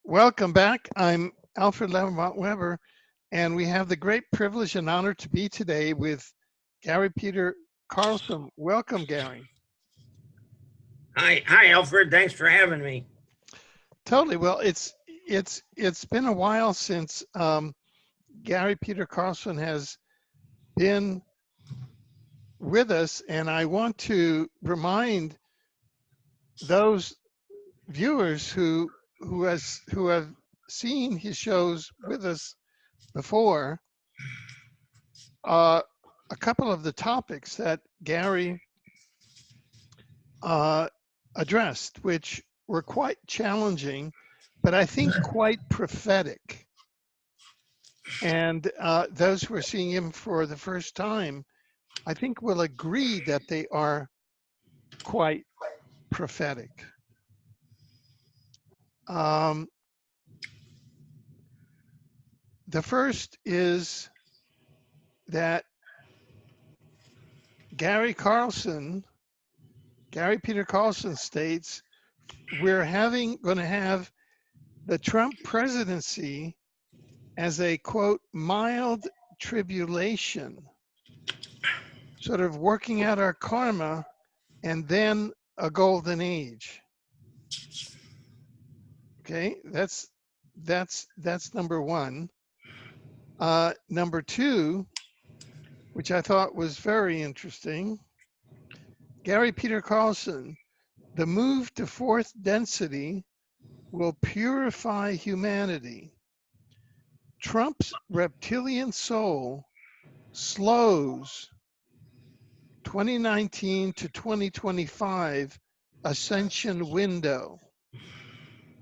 Welcome back. I'm Alfred Lambremont Weber, and we have the great privilege and honor to be today with Gary Peter Carlson. Welcome, Gary. Hi, Alfred. Thanks for having me. Totally. Well, it's been a while since Gary Peter Carlson has been with us, and I want to remind those viewers who have seen his shows with us before, a couple of the topics that Gary addressed, which were quite challenging, but I think quite prophetic. And those who are seeing him for the first time, I think will agree that they are quite prophetic. The first is that Gary Peter Carlson states, we're going to have the Trump presidency as a, quote, mild tribulation, sort of working out our karma, and then a golden age. Okay, that's number one. Number two, which I thought was very interesting, Gary Peter Carlson, the move to fourth density will purify humanity. Trump's reptilian soul slows 2019 to 2025 ascension window.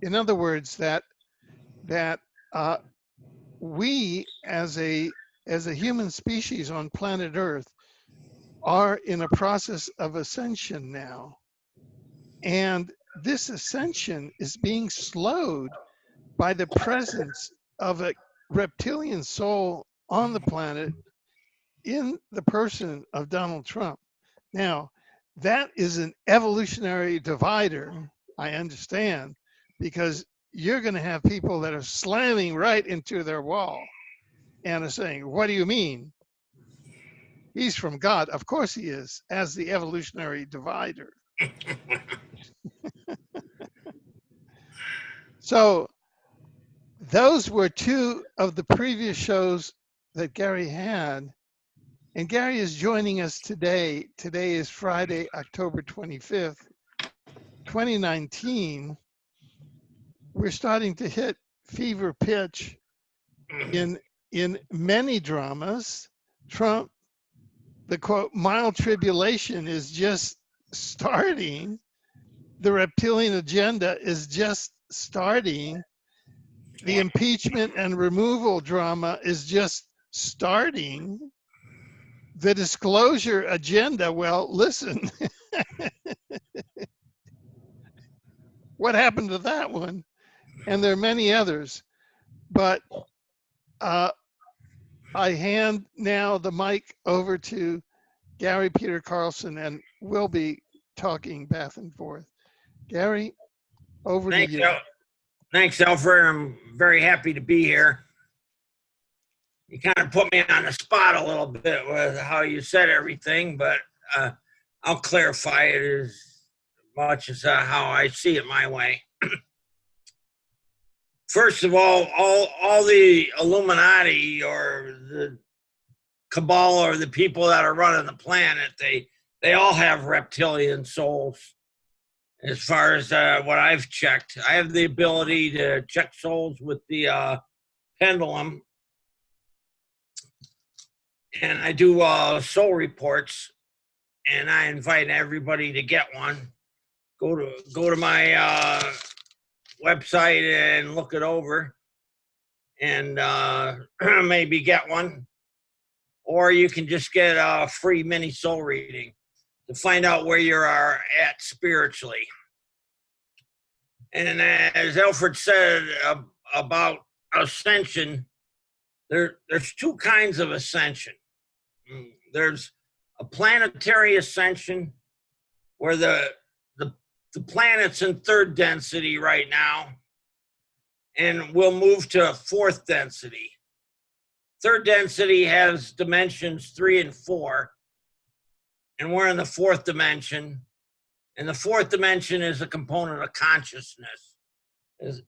In other words, that we as a human species on planet Earth are in a process of ascension now. And this ascension is being slowed by the presence of a reptilian soul on the planet in the person of Donald Trump. Now, that is an evolutionary divider, I understand, because you're going to have people that are slamming right into their wall and are saying, what do you mean? He's from God. Of course he is, as the evolutionary divider. So those were two of the previous shows that Gary had. And Gary is joining us today. Today is Friday, October 25th, 2019. We're starting to hit fever pitch in many dramas. Trump, the quote, mild tribulation is just starting. The reptilian agenda is just starting. The impeachment and removal drama is just starting. The disclosure agenda, well, listen, what happened to that one? And there are many others. But I hand now the mic over to Gary Peter Carlson, and we'll be talking back and forth. Gary, over to you. Thanks, Alfred. I'm very happy to be here. You kind of put me on the spot a little bit with how you said everything, but I'll clarify it as much as how I see it my way. First of all the Illuminati or the cabal or the people that are running the planet, they all have reptilian souls. As far as what I've checked, I have the ability to check souls with the pendulum, and I do soul reports, and I invite everybody to get one. Go to my website and look it over, and maybe get one, or you can just get a free mini soul reading to find out where you are at spiritually. And as Alfred said about ascension, there's two kinds of ascension. There's a planetary ascension where the planet's in third density right now, and we'll move to fourth density. Third density has dimensions 3 and 4, and we're in the fourth dimension. And the fourth dimension is a component of consciousness,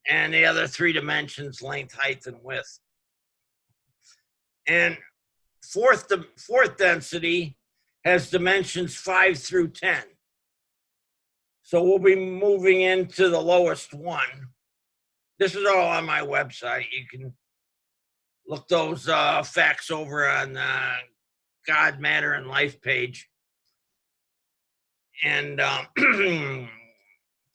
and the other 3 dimensions, length, height, and width. And fourth density has dimensions 5 through 10. So we'll be moving into the lowest one. This is all on my website. You can look those facts over on the God, Matter, and Life page. And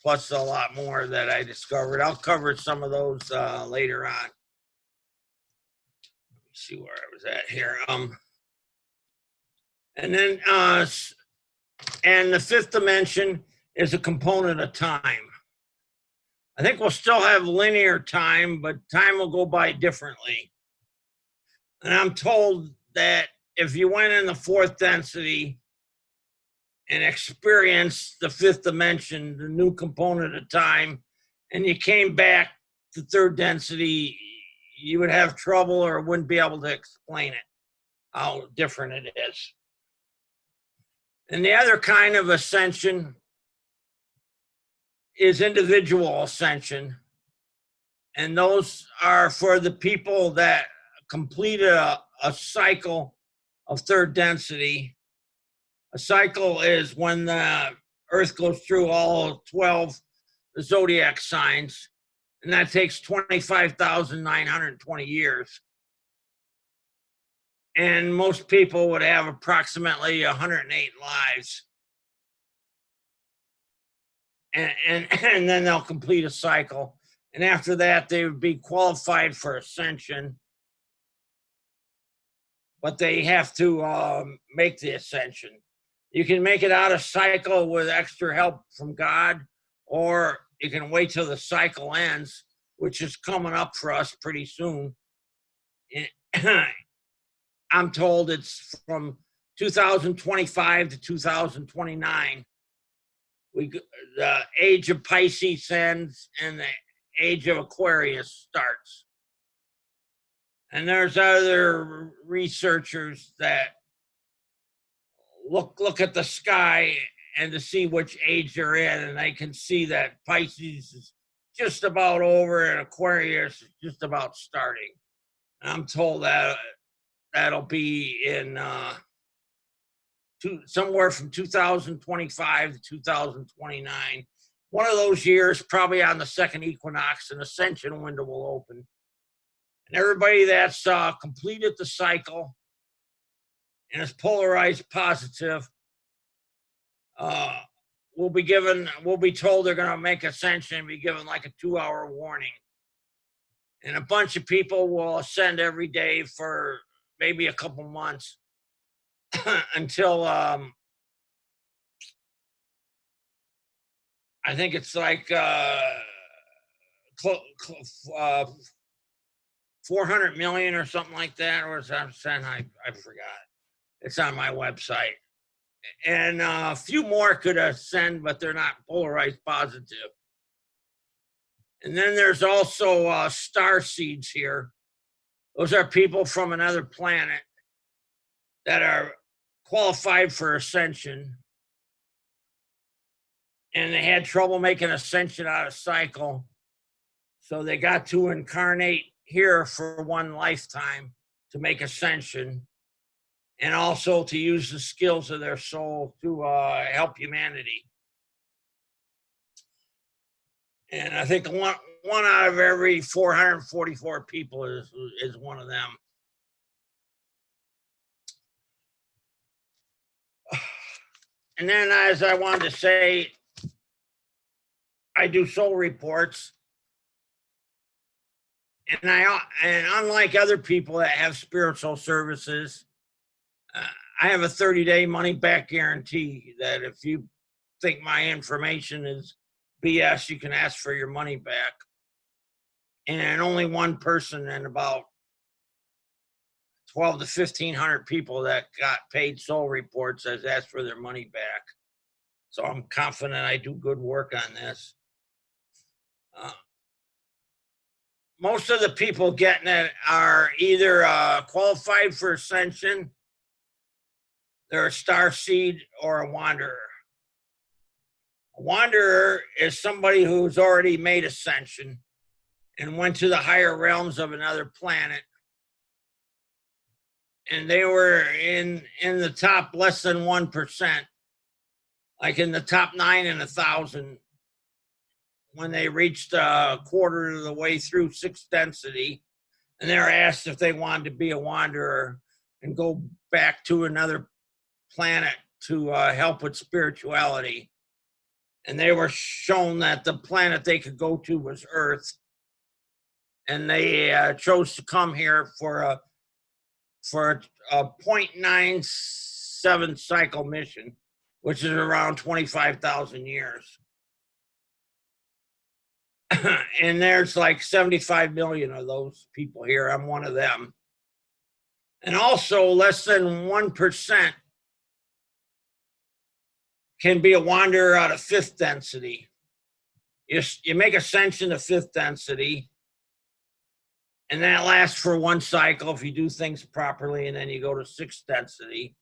plus a lot more that I discovered. I'll cover some of those later on. Let me see where I was at here. And then, and the fifth dimension is a component of time. I think we'll still have linear time, but time will go by differently. And I'm told that if you went in the fourth density and experienced the fifth dimension, the new component of time, and you came back to third density, you would have trouble or wouldn't be able to explain it, how different it is. And the other kind of ascension is individual ascension. And those are for the people that complete a cycle of third density. A cycle is when the Earth goes through all 12 zodiac signs, and that takes 25,920 years. And most people would have approximately 108 lives. And then they'll complete a cycle. And after that, they would be qualified for ascension. But they have to make the ascension. You can make it out of cycle with extra help from God, or you can wait till the cycle ends, which is coming up for us pretty soon. I'm told it's from 2025 to 2029. The age of Pisces ends and the age of Aquarius starts. And there's other researchers that look at the sky and to see which age they're in, and they can see that Pisces is just about over and Aquarius is just about starting. And I'm told that that'll be in somewhere from 2025 to 2029. One of those years, probably on the second equinox, an ascension window will open. And everybody that's completed the cycle and is polarized positive will be told they're going to make ascension and be given like a 2-hour warning. And a bunch of people will ascend every day for maybe a couple months until I think it's like 400 million or something like that, or is that I forgot. It's on my website. And a few more could ascend, but they're not polarized positive. And then there's also star seeds here. Those are people from another planet that are qualified for ascension. And they had trouble making ascension out of cycle. So they got to incarnate here for one lifetime to make ascension, and also to use the skills of their soul to help humanity. And I think one out of every 444 people is one of them. And then, as I wanted to say, I do soul reports. And unlike other people that have spiritual services, I have a 30-day money-back guarantee that if you think my information is BS, you can ask for your money back. And only one person in about 12 to 1,500 people that got paid soul reports has asked for their money back. So I'm confident I do good work on this. most of the people getting it are either qualified for ascension, they're a star seed, or a wanderer. A wanderer is somebody who's already made ascension and went to the higher realms of another planet. And they were in the top less than 1%, like in the top 9 in 1,000, when they reached a quarter of the way through 6th density, and they were asked if they wanted to be a wanderer and go back to another planet to help with spirituality. And they were shown that the planet they could go to was Earth, and they chose to come here for a 0.97 cycle mission, which is around 25,000 years. And there's like 75 million of those people here. I'm one of them. And also less than 1% can be a wanderer out of 5th density. You make ascension to 5th density, and that lasts for 1 cycle if you do things properly, and then you go to 6th density.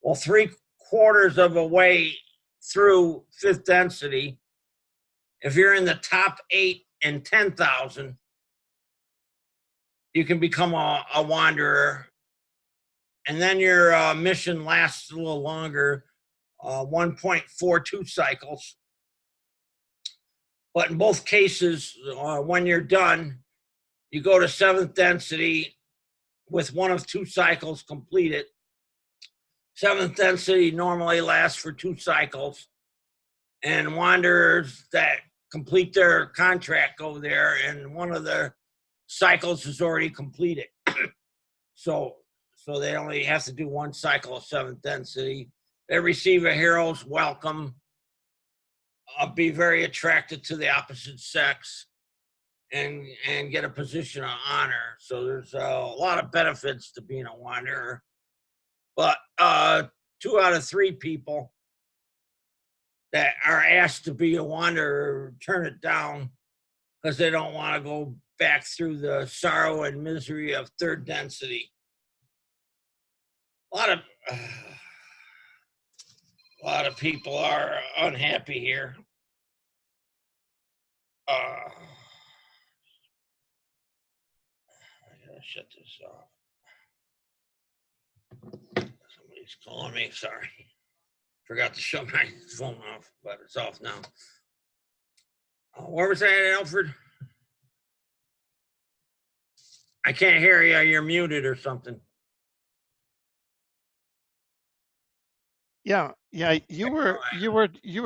Well, 3/4 of a way through 5th density, if you're in the top 8 and 10,000, you can become a wanderer. And then your mission lasts a little longer, 1.42 cycles. But in both cases, when you're done, you go to 7th density with 1 of 2 cycles completed. 7th density normally lasts for 2 cycles, and wanderers that complete their contract go there, and 1 of the cycles is already completed. So they only have to do 1 cycle of 7th density. They receive a hero's welcome, be very attracted to the opposite sex, and get a position of honor. So there's a lot of benefits to being a wanderer. But 2 out of 3 people that are asked to be a wanderer turn it down because they don't want to go back through the sorrow and misery of 3rd density. A lot of people are unhappy here. I gotta shut this off. Somebody's calling me. Sorry, forgot to shut my phone off, but it's off now. Where was that, Alfred? I can't hear you. You're muted or something. Yeah. You were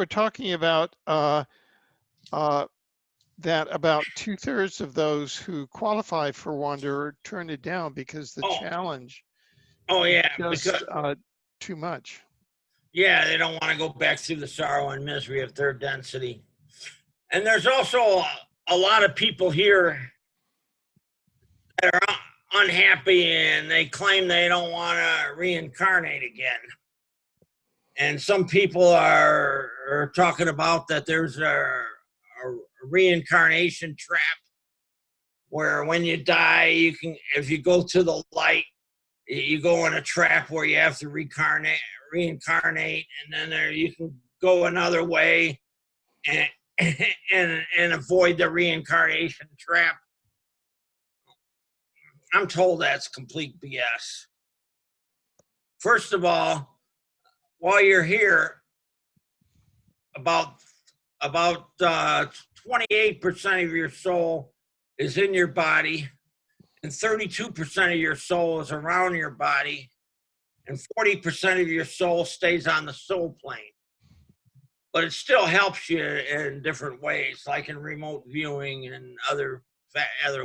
talking about that about 2/3 of those who qualify for wanderer turn it down because the challenge. Oh yeah, just because too much. Yeah, they don't want to go back through the sorrow and misery of 3rd density. And there's also a lot of people here that are unhappy, and they claim they don't want to reincarnate again. And some people are talking about that there's a reincarnation trap where when you die, you can, if you go to the light, you go in a trap where you have to reincarnate, and then you can go another way and avoid the reincarnation trap. I'm told that's complete BS. First of all, while you're here, about 28% of your soul is in your body, and 32% of your soul is around your body, and 40% of your soul stays on the soul plane. But it still helps you in different ways, like in remote viewing and other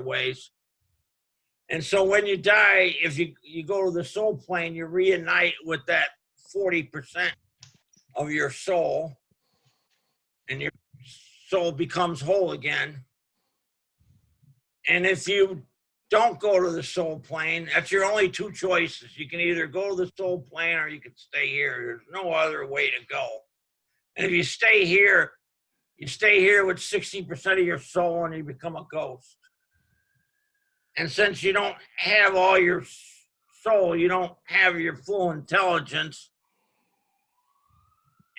ways. And so when you die, if you go to the soul plane, you reunite with that 40% of your soul, and your soul becomes whole again. And if you don't go to the soul plane, that's your only 2 choices. You can either go to the soul plane or you can stay here. There's no other way to go. And if you stay here with 60% of your soul, and you become a ghost. And since you don't have all your soul, you don't have your full intelligence,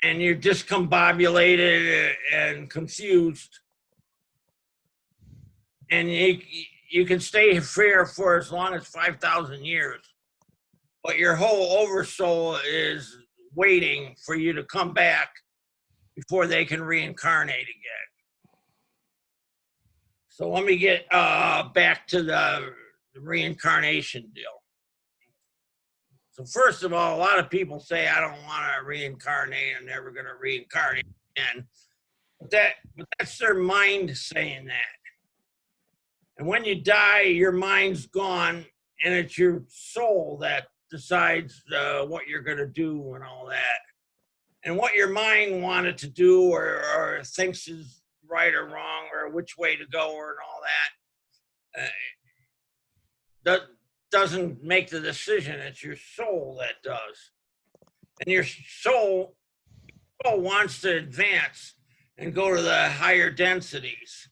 and you're discombobulated and confused, and you can stay here for as long as 5,000 years, but your whole oversoul is waiting for you to come back before they can reincarnate again. So let me get back to the reincarnation deal. So first of all, a lot of people say, I don't want to reincarnate. I'm never going to reincarnate again. But that's their mind saying that. And when you die, your mind's gone, and it's your soul that decides what you're going to do and all that. And what your mind wanted to do or thinks is right or wrong or which way to go or and all that doesn't make the decision. It's your soul that does. And your soul wants to advance and go to the higher densities,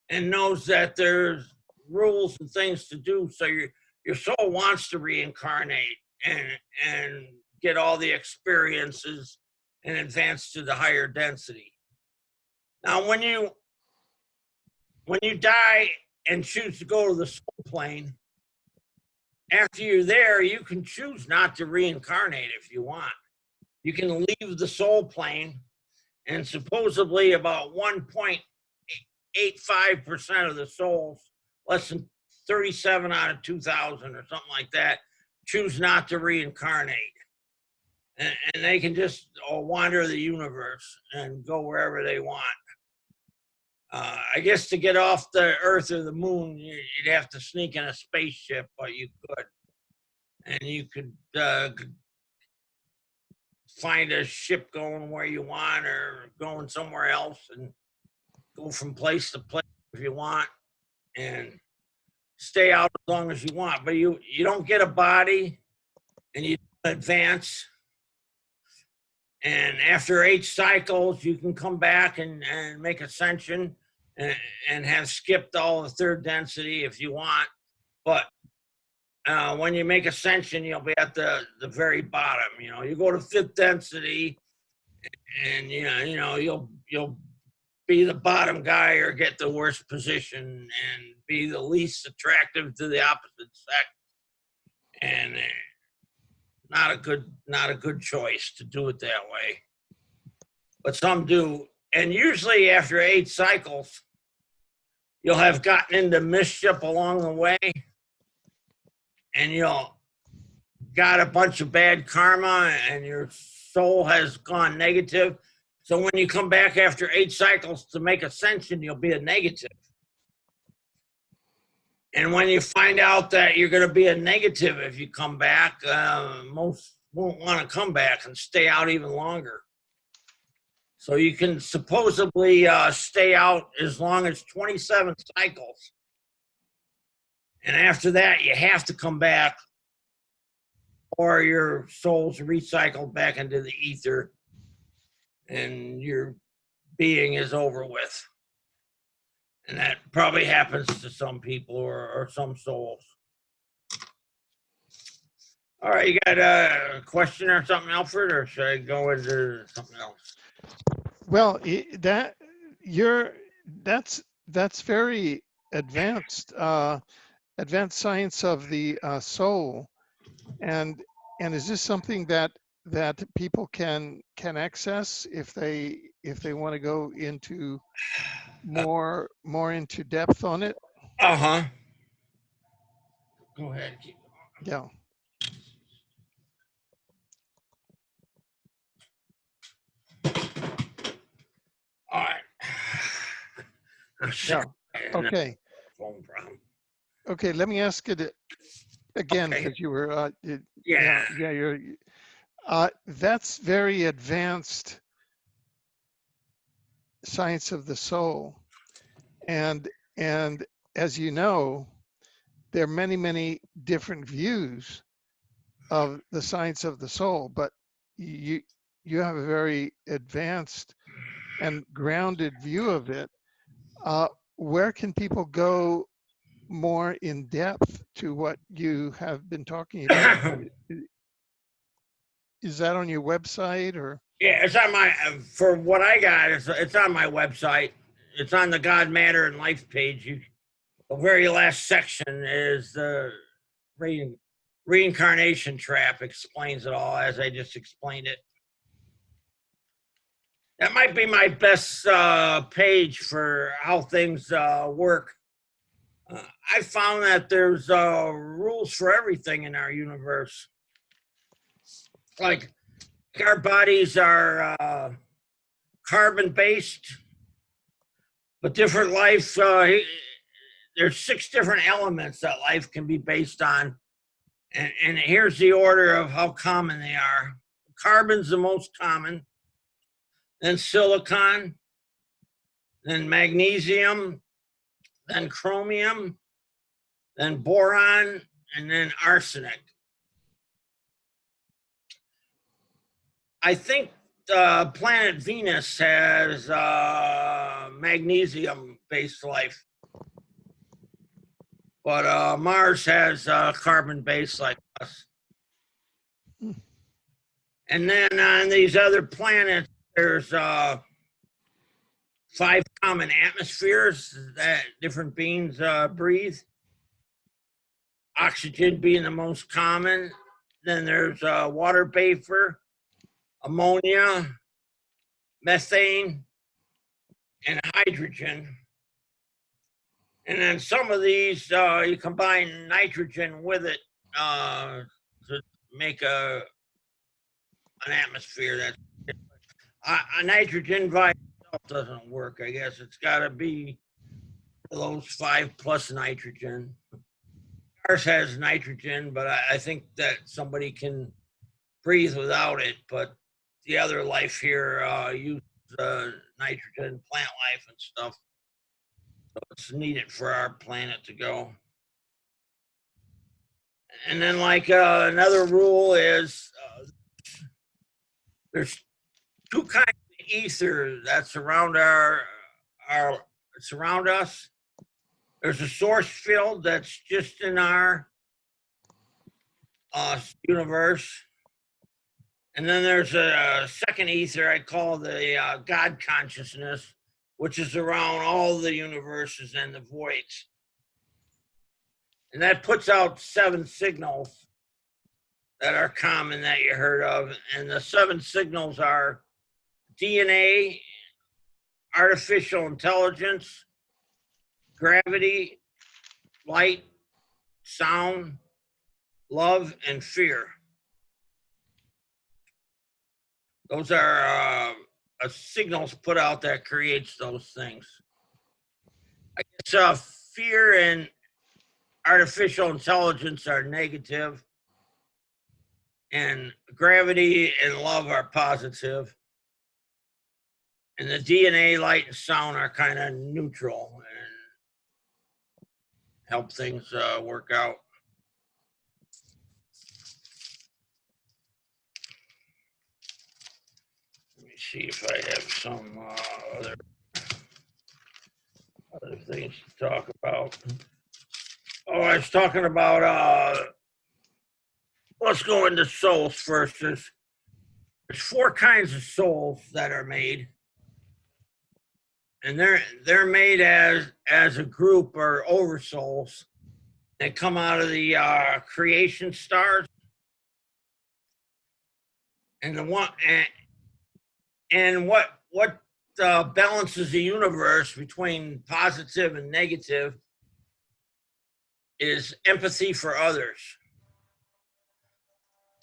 and knows that there's rules and things to do. So your soul wants to reincarnate and get all the experiences and advance to the higher density. Now, when you die and choose to go to the soul plane, after you're there, you can choose not to reincarnate if you want. You can leave the soul plane, and supposedly about 1.85% of the souls, less than 37 out of 2,000 or something like that, choose not to reincarnate. And they can just wander the universe and go wherever they want. I guess to get off the Earth or the moon, you'd have to sneak in a spaceship, but you could. And you could find a ship going where you want or going somewhere else and go from place to place if you want and stay out as long as you want. But you don't get a body and you don't advance. And after 8 cycles, you can come back and make ascension and have skipped all the 3rd density if you want. But when you make ascension, you'll be at the very bottom. You go to 5th density, and you'll be the bottom guy or get the worst position and be the least attractive to the opposite sex. And not a good choice to do it that way. But some do. And usually after 8 cycles, you'll have gotten into mischief along the way, and you'll got a bunch of bad karma, and your soul has gone negative. So when you come back after 8 cycles to make ascension, you'll be a negative. And when you find out that you're going to be a negative if you come back, most won't want to come back and stay out even longer. So you can supposedly stay out as long as 27 cycles. And after that, you have to come back, or your soul's recycled back into the ether and your being is over with. And that probably happens to some people or some souls. All right, you got a question or something, Alfred, or should I go into something else? Well, that's very advanced, advanced science of the soul, and is this something that people can access if they want to go into more into depth on it? Uh-huh. Go ahead. Keep going. Yeah. All right. Yeah. Okay. Phone problem. Okay. Let me ask it again, because you were. Yeah. You're. That's very advanced science of the soul, and as you know, there are many different views of the science of the soul, but you have a very advanced and grounded view of it. Where can people go more in depth to what you have been talking about? Is that on your website or? Yeah, it's on my, for what I got, it's on my website. It's on the God, Matter, and Life page. The very last section is the reincarnation trap, explains it all as I just explained it. That might be my best page for how things work. I found that there's rules for everything in our universe. Like our bodies are carbon-based, but different life, there's 6 different elements that life can be based on. And here's the order of how common they are. Carbon's the most common, then silicon, then magnesium, then chromium, then boron, and then arsenic. I think planet Venus has magnesium-based life, but Mars has carbon-based like us. And then on these other planets, there's 5 common atmospheres that different beings breathe. Oxygen being the most common. Then there's water vapor, ammonia, methane, and hydrogen. And then some of these, you combine nitrogen with it to make an atmosphere. That's a nitrogen by itself doesn't work. I guess it's got to be those 5 plus nitrogen. Ours has nitrogen, but I think that somebody can breathe without it. But the other life here uses nitrogen, plant life and stuff. So it's needed for our planet to go. And then like another rule is there's 2 kinds of ether that surround surround us. There's a source field that's just in our universe. And then there's a second ether I call the God consciousness, which is around all the universes and the voids. And that puts out 7 signals that are common that you heard of. And the 7 signals are DNA, artificial intelligence, gravity, light, sound, love, and fear. Those are signals put out that creates those things. I guess fear and artificial intelligence are negative, and gravity and love are positive. And the DNA, light, and sound are kind of neutral and help things work out. Let me see if I have some other things to talk about. Oh, I was talking about, let's go into souls first. There's 4 kinds of souls that are made. And they're made as a group or oversouls. They come out of the creation stars. And what balances the universe between positive and negative is empathy for others.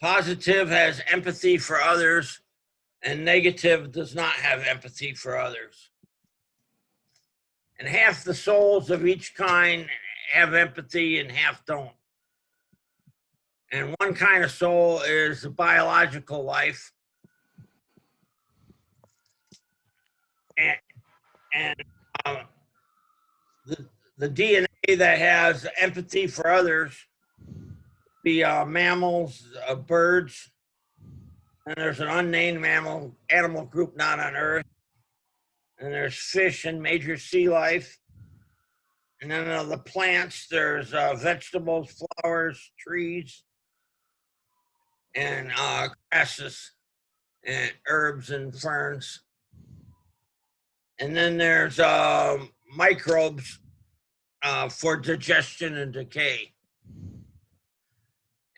Positive has empathy for others, and negative does not have empathy for others. And half the souls of each kind have empathy and half don't. And one kind of soul is a biological life. And the DNA that has empathy for others be mammals, birds, and there's an unnamed animal group not on Earth. And there's fish and major sea life. And then the plants, there's vegetables, flowers, trees, and grasses, and herbs and ferns. And then there's microbes for digestion and decay.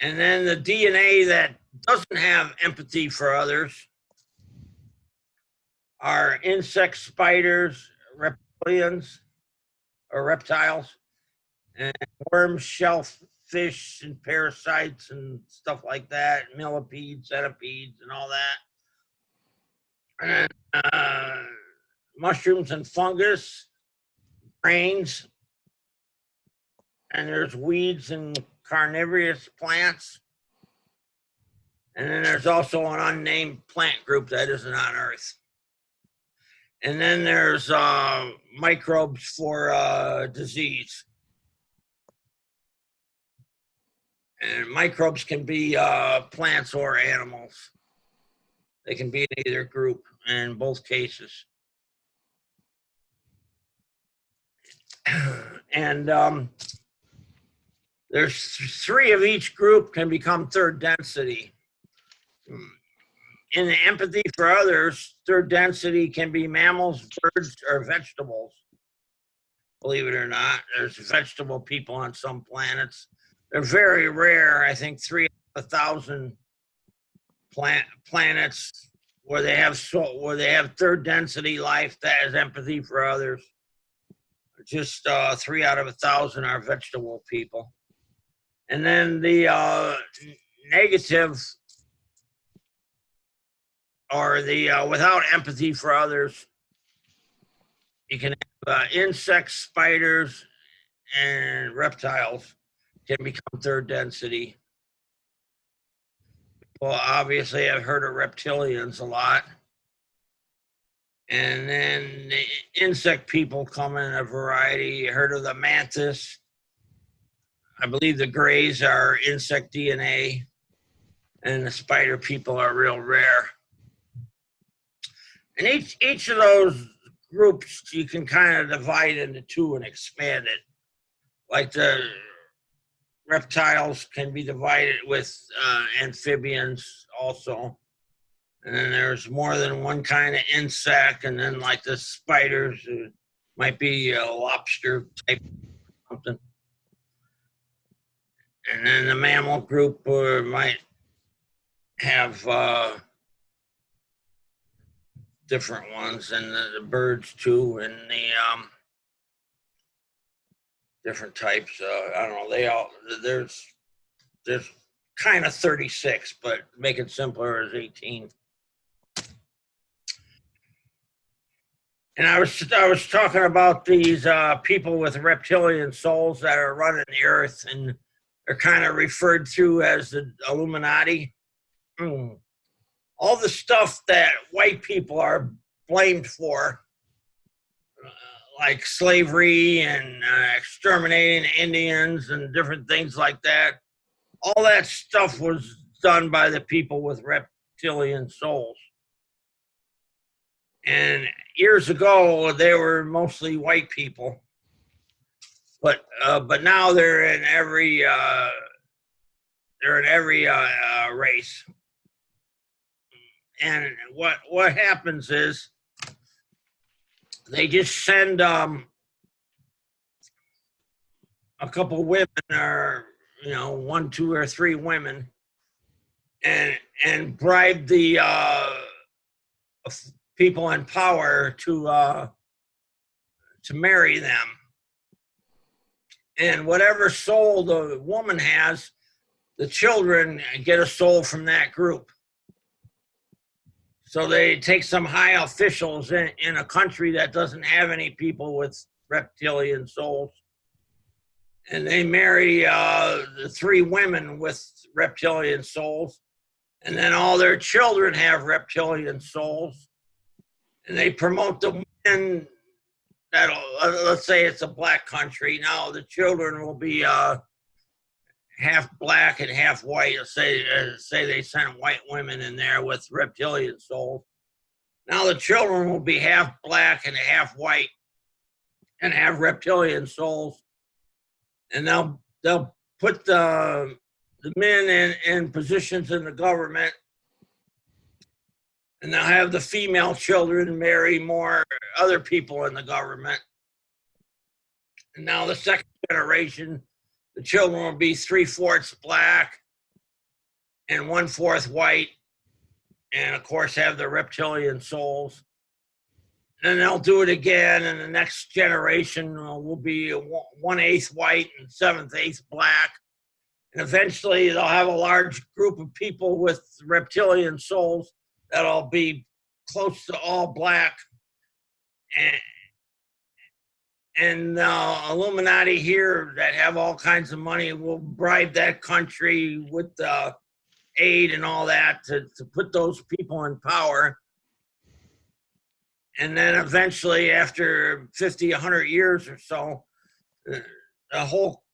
And then the DNA that doesn't have empathy for others are insects, spiders, reptilians or reptiles, and worms, shellfish, and parasites and stuff like that, millipedes, centipedes, and all that. And mushrooms and fungus, grains, and there's weeds and carnivorous plants. And then there's also an unnamed plant group that isn't on Earth. And then there's microbes for disease. And microbes can be plants or animals. They can be in either group in both cases. And there's 3 of each group can become third density. In the empathy for others, third density can be mammals, birds, or vegetables. Believe it or not, there's vegetable people on some planets. They're very rare. I think 3 out of 1,000 planets where they have third density life that has empathy for others. Just 3 out of 1,000 are vegetable people. And then the negative, or the without empathy for others, you can have insects, spiders, and reptiles can become third density. Well, obviously, I've heard of reptilians a lot. And then the insect people come in a variety. You heard of the mantis. I believe the grays are insect DNA. And the spider people are real rare. And each of those groups, you can kind of divide into 2 and expand it. Like the reptiles can be divided with amphibians also. And then there's more than one kind of insect. And then like the spiders, might be a lobster type something. And then the mammal group might have different ones, and the birds too, and the different types. I don't know. They all there's kind of 36, but make it simpler is 18. And I was talking about these people with reptilian souls that are running the earth, and they're kind of referred to as the Illuminati. All the stuff that white people are blamed for, like slavery and exterminating Indians and different things like that, all that stuff was done by the people with reptilian souls. And years ago, they were mostly white people, but now they're in every race. And what happens is they just send a couple women, or 1, 2, or 3 women, and bribe the people in power to marry them. And whatever soul the woman has, the children get a soul from that group. So they take some high officials in a country that doesn't have any people with reptilian souls, and they marry the 3 women with reptilian souls, and then all their children have reptilian souls, and they promote the women that'll, let's say it's a black country. Now the children will be half black and half white. Say they sent white women in there with reptilian souls. Now the children will be half black and half white, and have reptilian souls, and they'll put the men in positions in the government, and they'll have the female children marry more other people in the government. And now the second generation, the children will be 3/4 black and 1/4 white, and of course have the reptilian souls. And they'll do it again, and the next generation will be 1/8 white and 7/8 black. And eventually they'll have a large group of people with reptilian souls that'll be close to all black. And Illuminati here that have all kinds of money will bribe that country with aid and all that to put those people in power. And then eventually, after 50, 100 years or so, the whole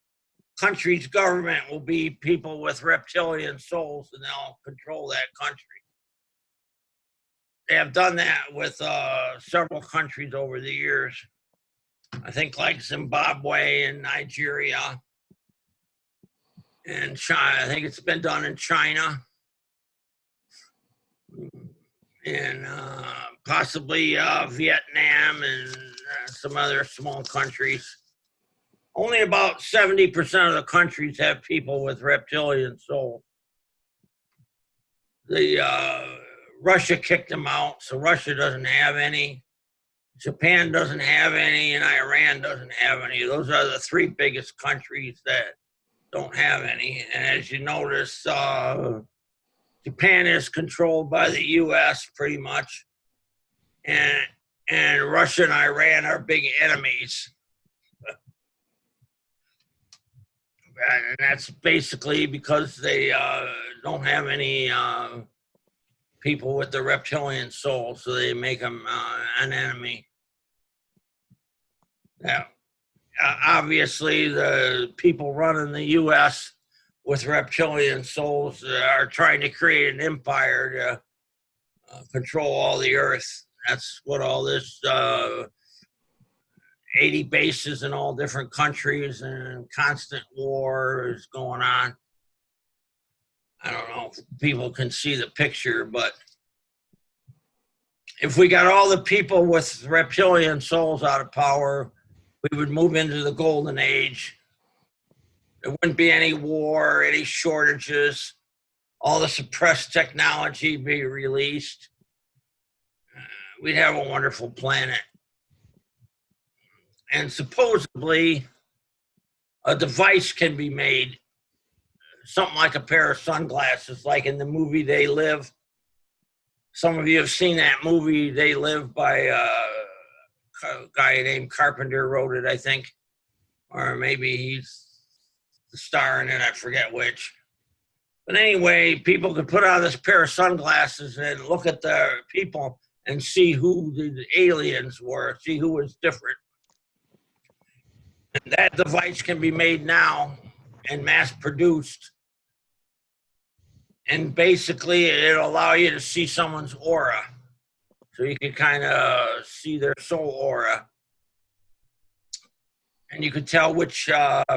country's government will be people with reptilian souls, and they'll control that country. They have done that with several countries over the years. I think like Zimbabwe and Nigeria and China. I think it's been done in China and possibly Vietnam and some other small countries. Only about 70% of the countries have people with reptilian souls. Russia kicked them out, so Russia doesn't have any. Japan doesn't have any, and Iran doesn't have any. Those are the three biggest countries that don't have any. And as you notice, Japan is controlled by the U.S. pretty much, and Russia and Iran are big enemies. And that's basically because they don't have any people with the reptilian soul, so they make them an enemy. Yeah, obviously the people running the U.S. with reptilian souls are trying to create an empire to control all the earth. That's what all this 80 bases in all different countries and constant war is going on. I don't know if people can see the picture, but if we got all the people with reptilian souls out of power, we would move into the golden age. There wouldn't be any war, any shortages. All the suppressed technology be released. We'd have a wonderful planet. And supposedly, a device can be made, something like a pair of sunglasses, like in the movie They Live. Some of you have seen that movie, They Live, by a guy named Carpenter wrote it, I think. Or maybe he's the star in it, I forget which. But anyway, people could put on this pair of sunglasses and look at the people and see who the aliens were, see who was different. And that device can be made now and mass produced. And basically, it'll allow you to see someone's aura. So you can kind of see their soul aura. And you could tell which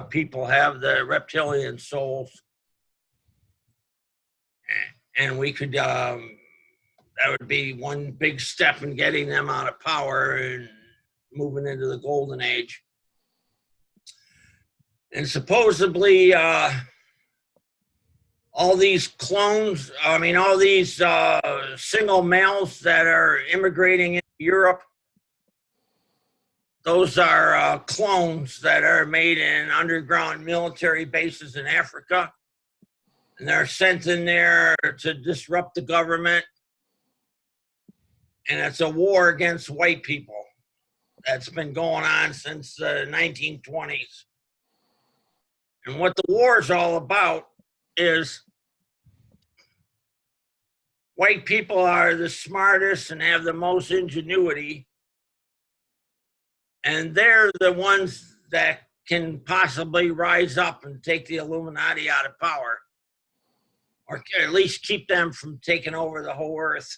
people have the reptilian souls. And we could, that would be one big step in getting them out of power and moving into the golden age. And supposedly, all these clones, all these single males that are immigrating into Europe, those are clones that are made in underground military bases in Africa. And they're sent in there to disrupt the government. And it's a war against white people that's been going on since the 1920s. And what the war is all about is white people are the smartest and have the most ingenuity. And they're the ones that can possibly rise up and take the Illuminati out of power, or at least keep them from taking over the whole earth.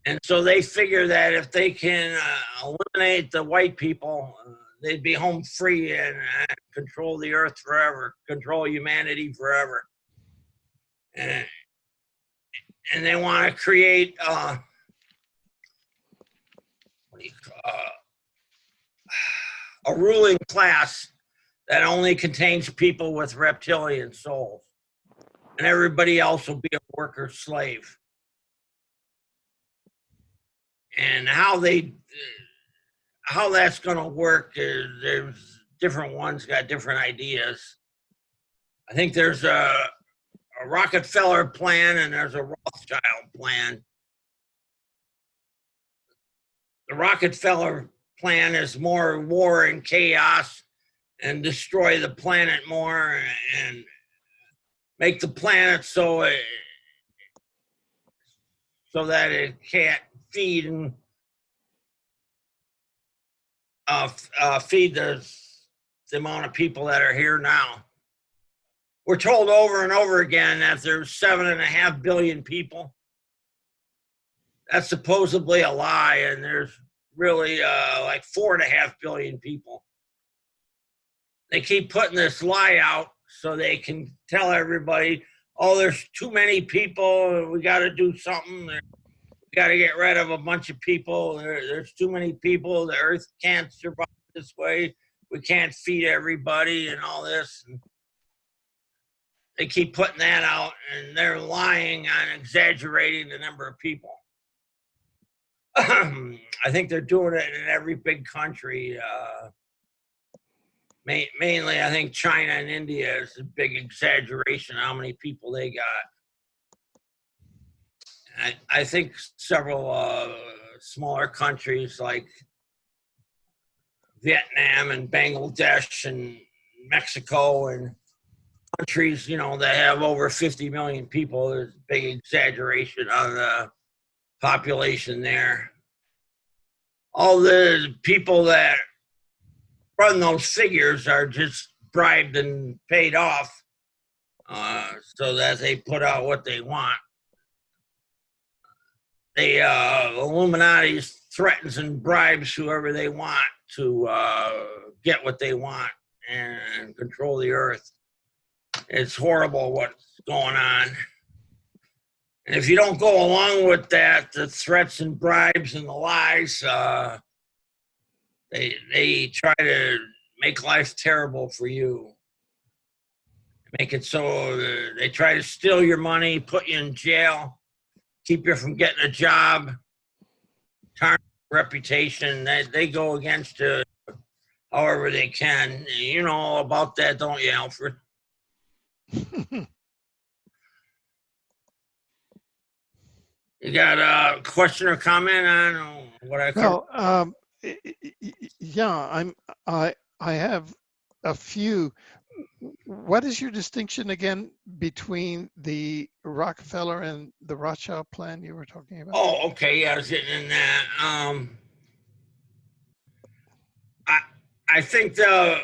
And so they figure that if they can eliminate the white people, they'd be home free and control the earth forever, control humanity forever. And they want to create a ruling class that only contains people with reptilian souls, and everybody else will be a worker slave. And how that's going to work is there's different ones got different ideas. I think there's a Rockefeller plan and there's a Rothschild plan. The Rockefeller plan is more war and chaos and destroy the planet more and make the planet so that it can't feed and feed the amount of people that are here now. We're told over and over again that there's 7.5 billion people. That's supposedly a lie, and there's really like 4.5 billion people. They keep putting this lie out so they can tell everybody, oh, there's too many people, we got to do something. We got to get rid of a bunch of people. There's too many people. The earth can't survive this way. We can't feed everybody and all this. And they keep putting that out, and they're lying on exaggerating the number of people. I think they're doing it in every big country. Mainly, I think China and India is a big exaggeration how many people they got. I think several smaller countries like Vietnam and Bangladesh and Mexico and countries, you know, that have over 50 million people, there's a big exaggeration on the population there. All the people that run those figures are just bribed and paid off so that they put out what they want. The Illuminati threatens and bribes whoever they want to get what they want and control the earth. It's horrible what's going on. And if you don't go along with that, the threats and bribes and the lies, they try to make life terrible for you. Make it so they try to steal your money, put you in jail, keep you from getting a job, tarnish your reputation. They go against you however they can. You know all about that, don't you, Alfred? You got a question or comment on what I covered? Well, yeah, I have a few. What is your distinction again between the Rockefeller and the Rothschild plan you were talking about? Oh, okay. Yeah, I was getting in that. I think the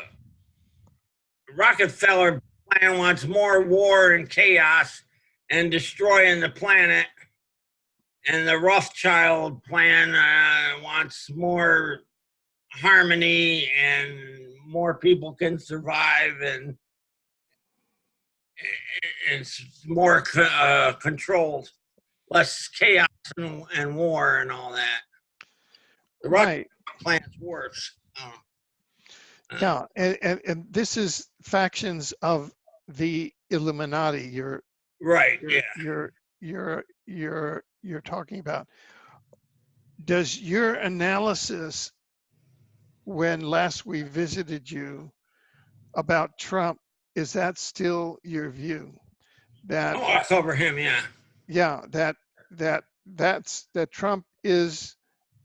Rockefeller plan wants more war and chaos and destroying the planet. And the Rothschild plan wants more harmony and more people can survive and it's more controlled, less chaos and war and all that. The Rothschild plan's worse. Yeah, and this is factions of the Illuminati. You're talking about. Does your analysis when last we visited you about Trump, is that still your view? That I cover him, yeah. Yeah, that Trump is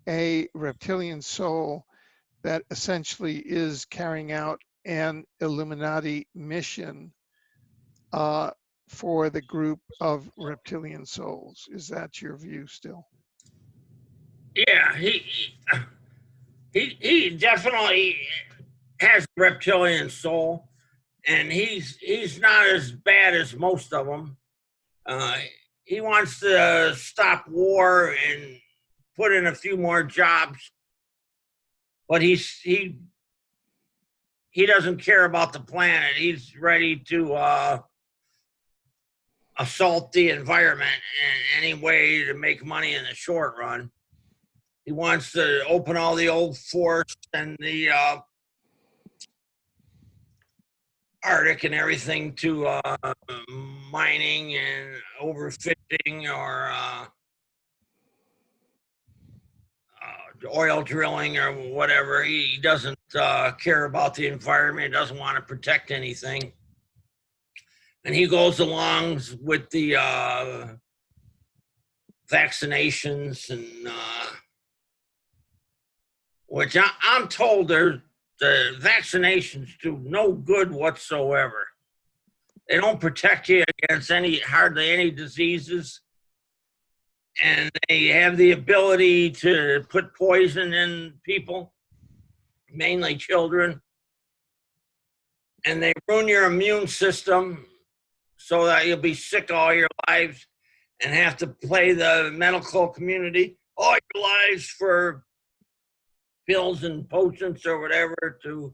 a reptilian soul that essentially is carrying out an Illuminati mission for the group of reptilian souls. Is that your view still? Yeah, he definitely has a reptilian soul, and he's not as bad as most of them. He wants to stop war and put in a few more jobs, but he doesn't care about the planet. He's ready to assault the environment in any way to make money in the short run. He wants to open all the old forests and the Arctic and everything to mining and overfishing or oil drilling or whatever. He doesn't care about the environment. He doesn't want to protect anything. And he goes along with the vaccinations, and which I'm told the vaccinations do no good whatsoever. They don't protect you against hardly any diseases, and they have the ability to put poison in people, mainly children, and they ruin your immune system so that you'll be sick all your lives and have to play the medical community all your lives for pills and potions or whatever to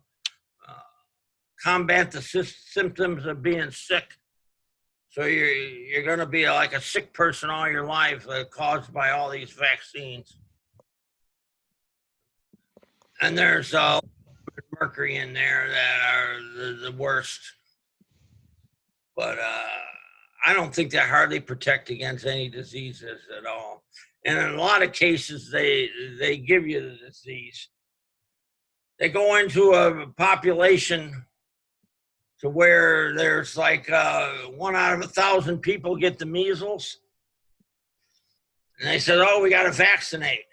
combat the symptoms of being sick. So you're going to be like a sick person all your life caused by all these vaccines. And there's mercury in there that are the worst. But I don't think they hardly protect against any diseases at all. And in a lot of cases, they give you the disease. They go into a population to where there's like 1 out of 1,000 people get the measles. And they said, oh, we got to vaccinate.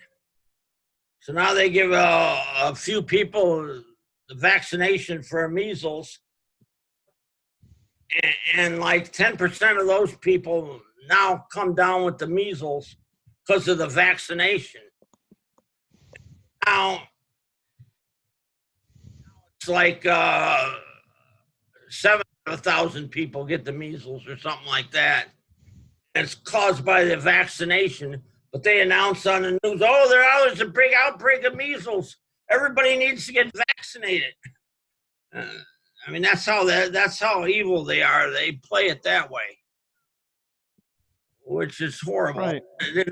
So now they give a few people the vaccination for measles. And like 10% of those people now come down with the measles because of the vaccination. Now, it's like 7 of 1,000 people get the measles or something like that. And it's caused by the vaccination. But they announce on the news, oh, there's a big outbreak of measles. Everybody needs to get vaccinated. I mean, that's how evil they are. They play it that way, which is horrible. Right.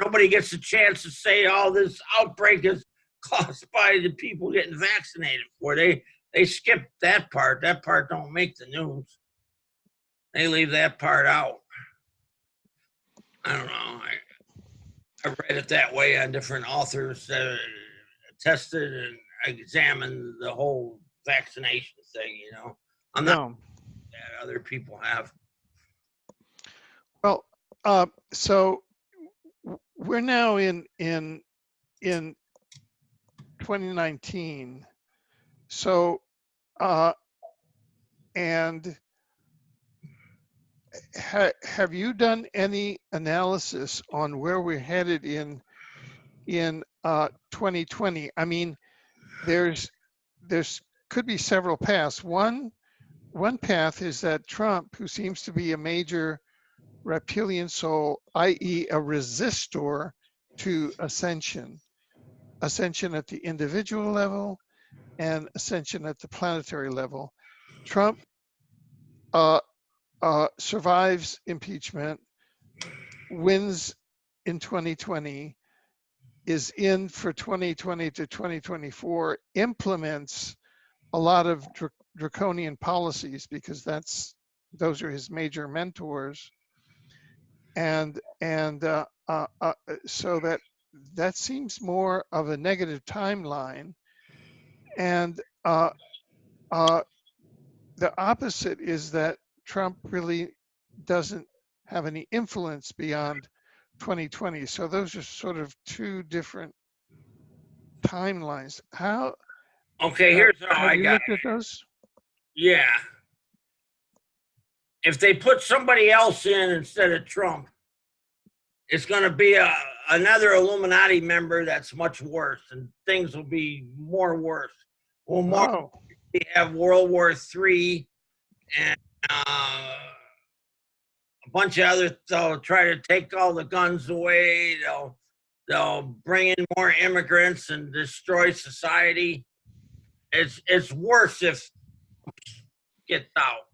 Nobody gets a chance to say, oh, this outbreak is caused by the people getting vaccinated. Or they skip that part. That part don't make the news. They leave that part out. I don't know. I read it that way on different authors that tested and examined the whole vaccination thing, you know. I'm not that other people have. Well, so we're now in 2019. So, and have you done any analysis on where we're headed in 2020? I mean, there's could be several paths. One path is that Trump, who seems to be a major reptilian soul, i.e. a resistor to ascension at the individual level and ascension at the planetary level. Trump survives impeachment, wins in 2020, is in for 2020 to 2024, implements a lot of draconian policies because those are his major mentors, and so that seems more of a negative timeline, and the opposite is that Trump really doesn't have any influence beyond 2020. So those are sort of two different timelines. How? Okay, here's how I you got looked at those? Yeah. If they put somebody else in instead of Trump, it's going to be another Illuminati member that's much worse, and things will be more worse. Well, we have World War III, and a bunch of other. They'll try to take all the guns away. they'll bring in more immigrants and destroy society. It's worse if get out.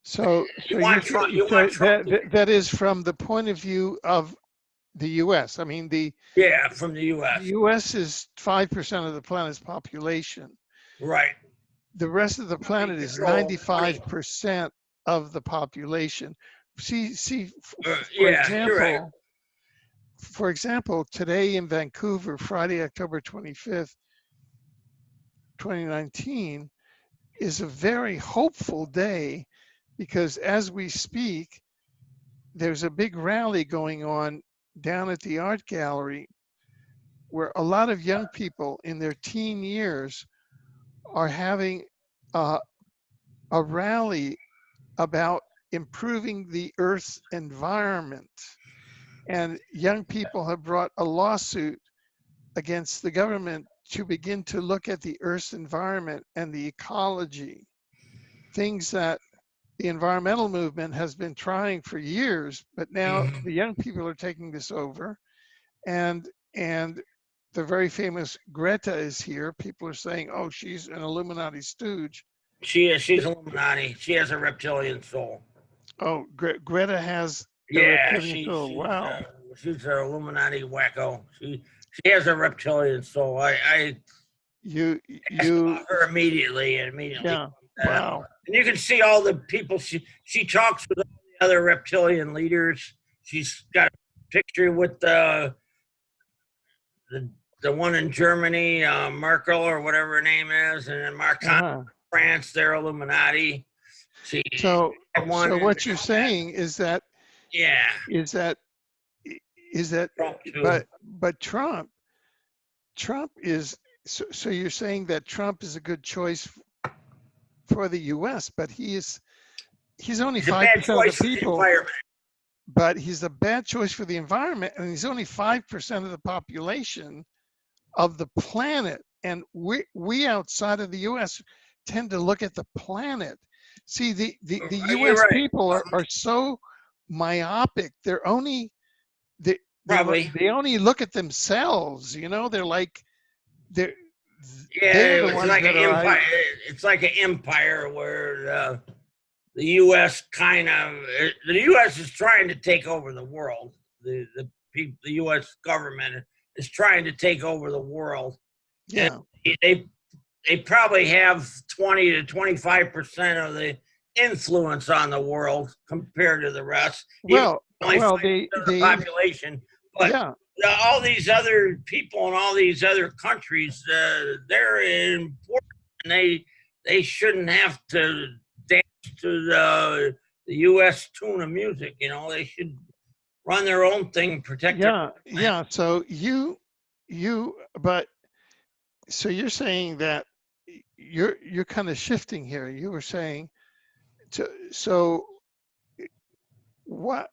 So, You want Trump. You want Trump. That is from the point of view of the U.S. I mean, yeah, from the U.S. The U.S. is 5% of the planet's population. Right. The rest of the planet is 95% of the population. For example, today in Vancouver, Friday, October 25th, 2019, is a very hopeful day because as we speak, there's a big rally going on down at the art gallery where a lot of young people in their teen years are having a rally about improving the Earth's environment. And young people have brought a lawsuit against the government to begin to look at the Earth's environment and the ecology, things that the environmental movement has been trying for years, but now the young people are taking this over. And the very famous Greta is here. People are saying, oh, she's an Illuminati stooge. She is. She's Illuminati. She has a reptilian soul. Oh, Greta has a reptilian soul. Wow. She's an Illuminati wacko. She has a reptilian soul. You her immediately. Yeah. Wow. And you can see all the people she talks with all the other reptilian leaders. She's got a picture with the one in Germany, Merkel or whatever her name is, and then Marcon, France, they're Illuminati. So what you're saying is that Trump but Trump is so you're saying that Trump is a good choice for the U.S., but he's only 5% of the people. But he's a bad choice for the environment, and he's only 5% of the population of the planet. And we outside of the U.S. tend to look at the planet. See, the U.S. people are so myopic. They only look at themselves. You know, they're like it's like an empire. It's like an empire where the U.S. the U.S. is trying to take over the world. The U.S. government is trying to take over the world. Yeah, and they probably have 20 to 25% of the influence on the world compared to the rest. The population, but yeah. All these other people in all these other countries, they're important, and they shouldn't have to dance to the U.S. tune of music. You know, they should run their own thing, protect. Yeah. So so you're saying that you're kind of shifting here. You were saying, so what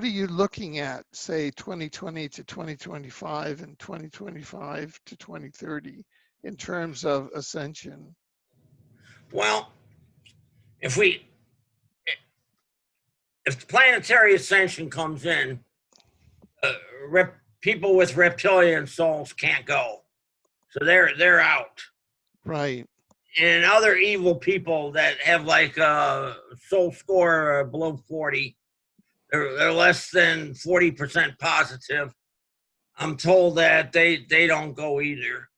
are you looking at, say 2020 to 2025 and 2025 to 2030 in terms of ascension? Well, if planetary ascension comes in, people with reptilian souls can't go, so they're out. Right. And other evil people that have like a soul score below 40, they're less than 40% positive. I'm told that they don't go either,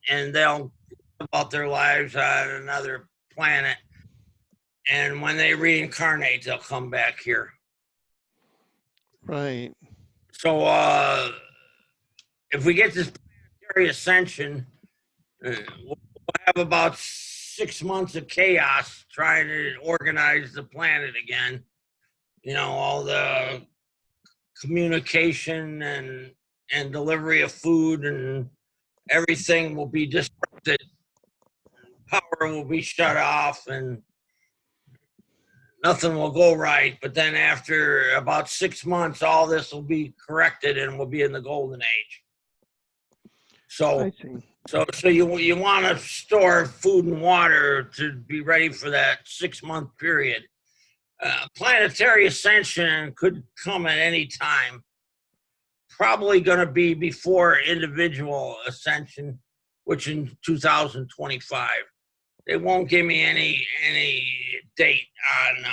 and they'll live out their lives on another planet. And when they reincarnate, they'll come back here. Right. So if we get this planetary ascension, we'll have about 6 months of chaos trying to organize the planet again. You know, all the communication and delivery of food and everything will be disrupted. Power will be shut off and nothing will go right. But then after about 6 months, all this will be corrected and we'll be in the golden age. So you want to store food and water to be ready for that 6 month period. Planetary ascension could come at any time. Probably going to be before individual ascension, which in 2025. They won't give me any date on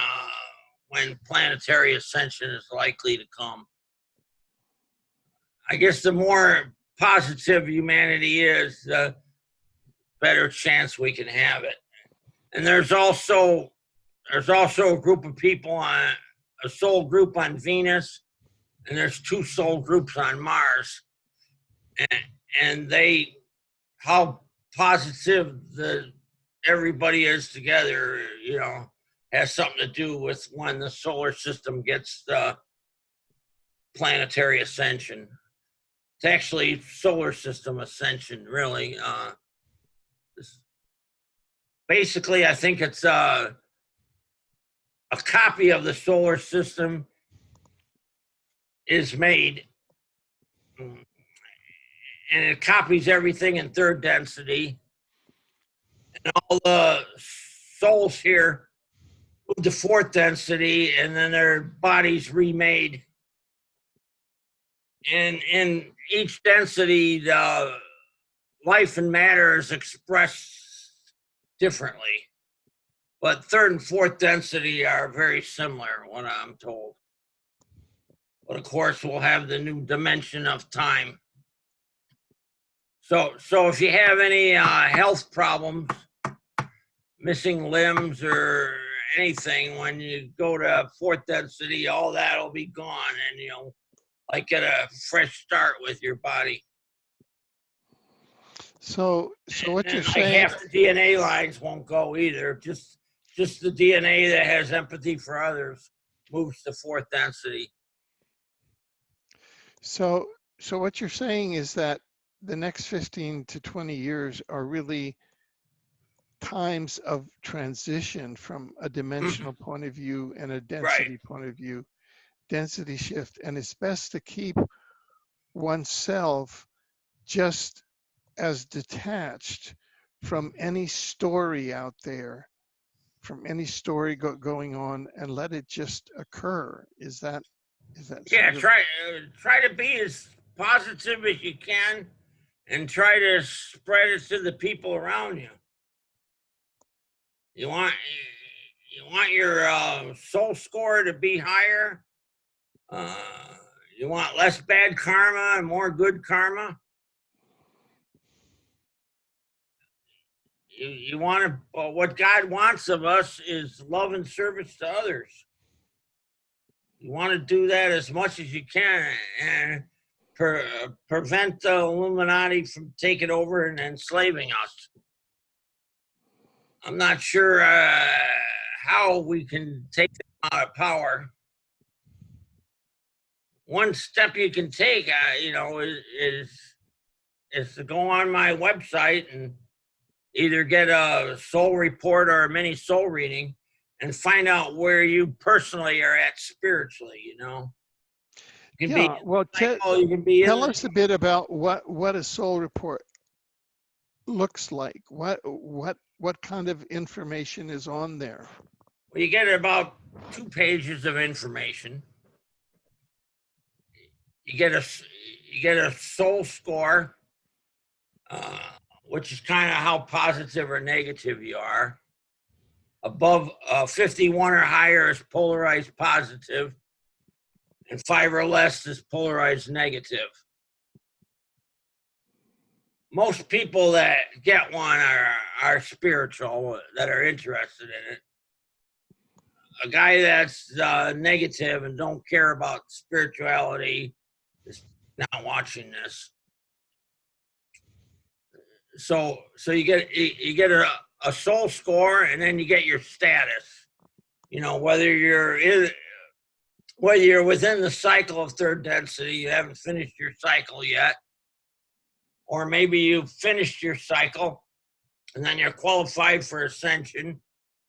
when planetary ascension is likely to come. I guess the more positive humanity is, the better chance we can have it. And there's also a group of people on a soul group on Venus, and there's 2 soul groups on Mars, and they, how positive everybody is together, you know, has something to do with when the solar system gets planetary ascension. It's actually solar system ascension, really. Basically, I think it's a copy of the solar system is made, and it copies everything in 3rd density, and all the souls here move to 4th density, and then their bodies remade. And in each density, the life and matter is expressed differently. But 3rd and 4th density are very similar, what I'm told. But of course, we'll have the new dimension of time. So if you have any health problems, missing limbs or anything, when you go to 4th density, all that'll be gone, and you'll like get a fresh start with your body. So what and you're like saying, half the DNA lines won't go either. Just the DNA that has empathy for others moves to 4th density. so what you're saying is that the next 15 to 20 years are really times of transition from a dimensional point of view and a density point of view, density shift, and it's best to keep oneself just as detached from any story out there, from any story going on, and let it just occur. Is that Yeah, sort of... try to be as positive as you can, and try to spread it to the people around you. You want your soul score to be higher. You want less bad karma and more good karma. You want to, what God wants of us is love and service to others. You want to do that as much as you can, and prevent the Illuminati from taking over and enslaving us. I'm not sure how we can take them out of power. One step you can take, is to go on my website and either get a soul report or a mini soul reading and find out where you personally are at spiritually, you know. You can Yeah, well, tell us a bit about what a soul report looks like. What kind of information is on there? Well, you get about 2 pages of information. You get a soul score, which is kind of how positive or negative you are. Above 51 or higher is polarized positive, and 5 or less is polarized negative. Most people that get one are spiritual, that are interested in it. A guy that's negative and don't care about spirituality is not watching this. So you get a soul score, and then you get your status. You know, whether you're within the cycle of 3rd density, you haven't finished your cycle yet, or maybe you've finished your cycle and then you're qualified for ascension.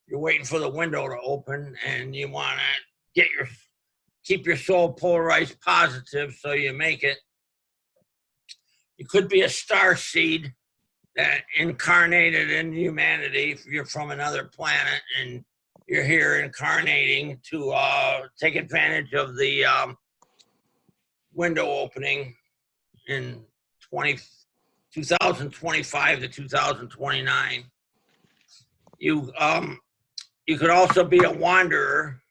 You're waiting for the window to open, and you want to keep your soul polarized positive so you make it. You could be a star seed that incarnated in humanity if you're from another planet, and you're here incarnating to take advantage of the window opening in 2025 to 2029. You could also be a wanderer,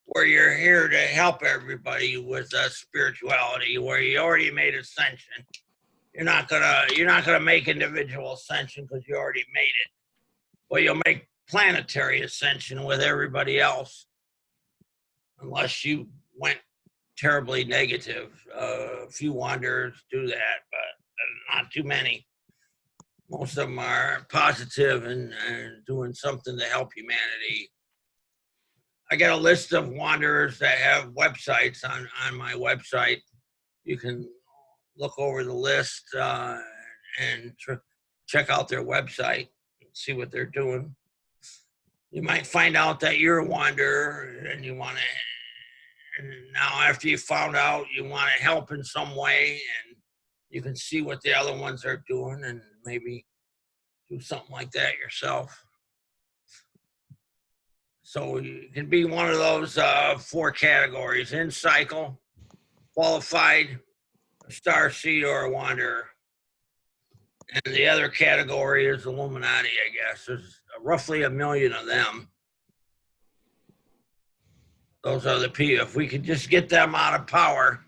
where you're here to help everybody with spirituality, where you already made ascension. You're not gonna make individual ascension because you already made it. Well, you'll make planetary ascension with everybody else, unless you went terribly negative. A few wanderers do that, but not too many. Most of them are positive and doing something to help humanity. I got a list of wanderers that have websites on my website. You can look over the list and check out their website and see what they're doing. You might find out that you're a wanderer and you want to, and now after you found out, you want to help in some way, and you can see what the other ones are doing and maybe do something like that yourself. So you can be one of those 4 categories: in cycle, qualified, a starseed, or a wanderer. And the other category is Illuminati, I guess. There's roughly 1 million of them. Those are the people. If we could just get them out of power,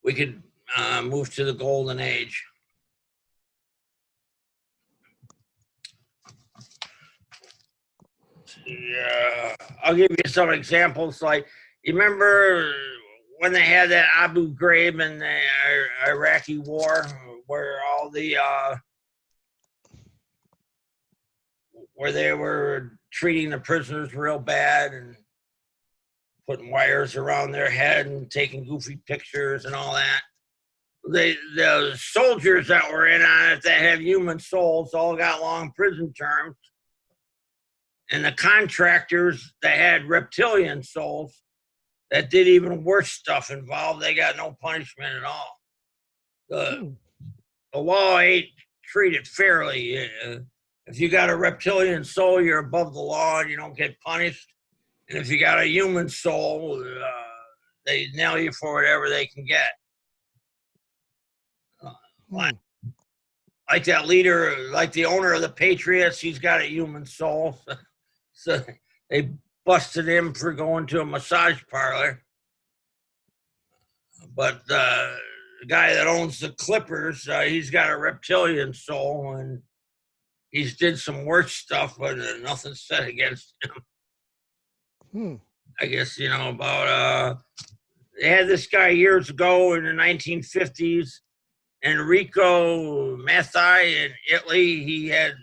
we could move to the golden age. Yeah, I'll give you some examples. Like, you remember when they had that Abu Ghraib in the Iraqi war, where all the where they were treating the prisoners real bad and putting wires around their head and taking goofy pictures and all that. The soldiers that were in on it that have human souls all got long prison terms. And the contractors that had reptilian souls that did even worse stuff involved, they got no punishment at all. The law ain't treated fairly. If you got a reptilian soul, you're above the law and you don't get punished. And if you got a human soul, they nail you for whatever they can get. Like that leader, like the owner of the Patriots, he's got a human soul. So they busted him for going to a massage parlor. But the guy that owns the Clippers, he's got a reptilian soul, and he's did some worse stuff, but nothing's said against him. I guess, about, they had this guy years ago in the 1950s, Enrico Mattei in Italy. He had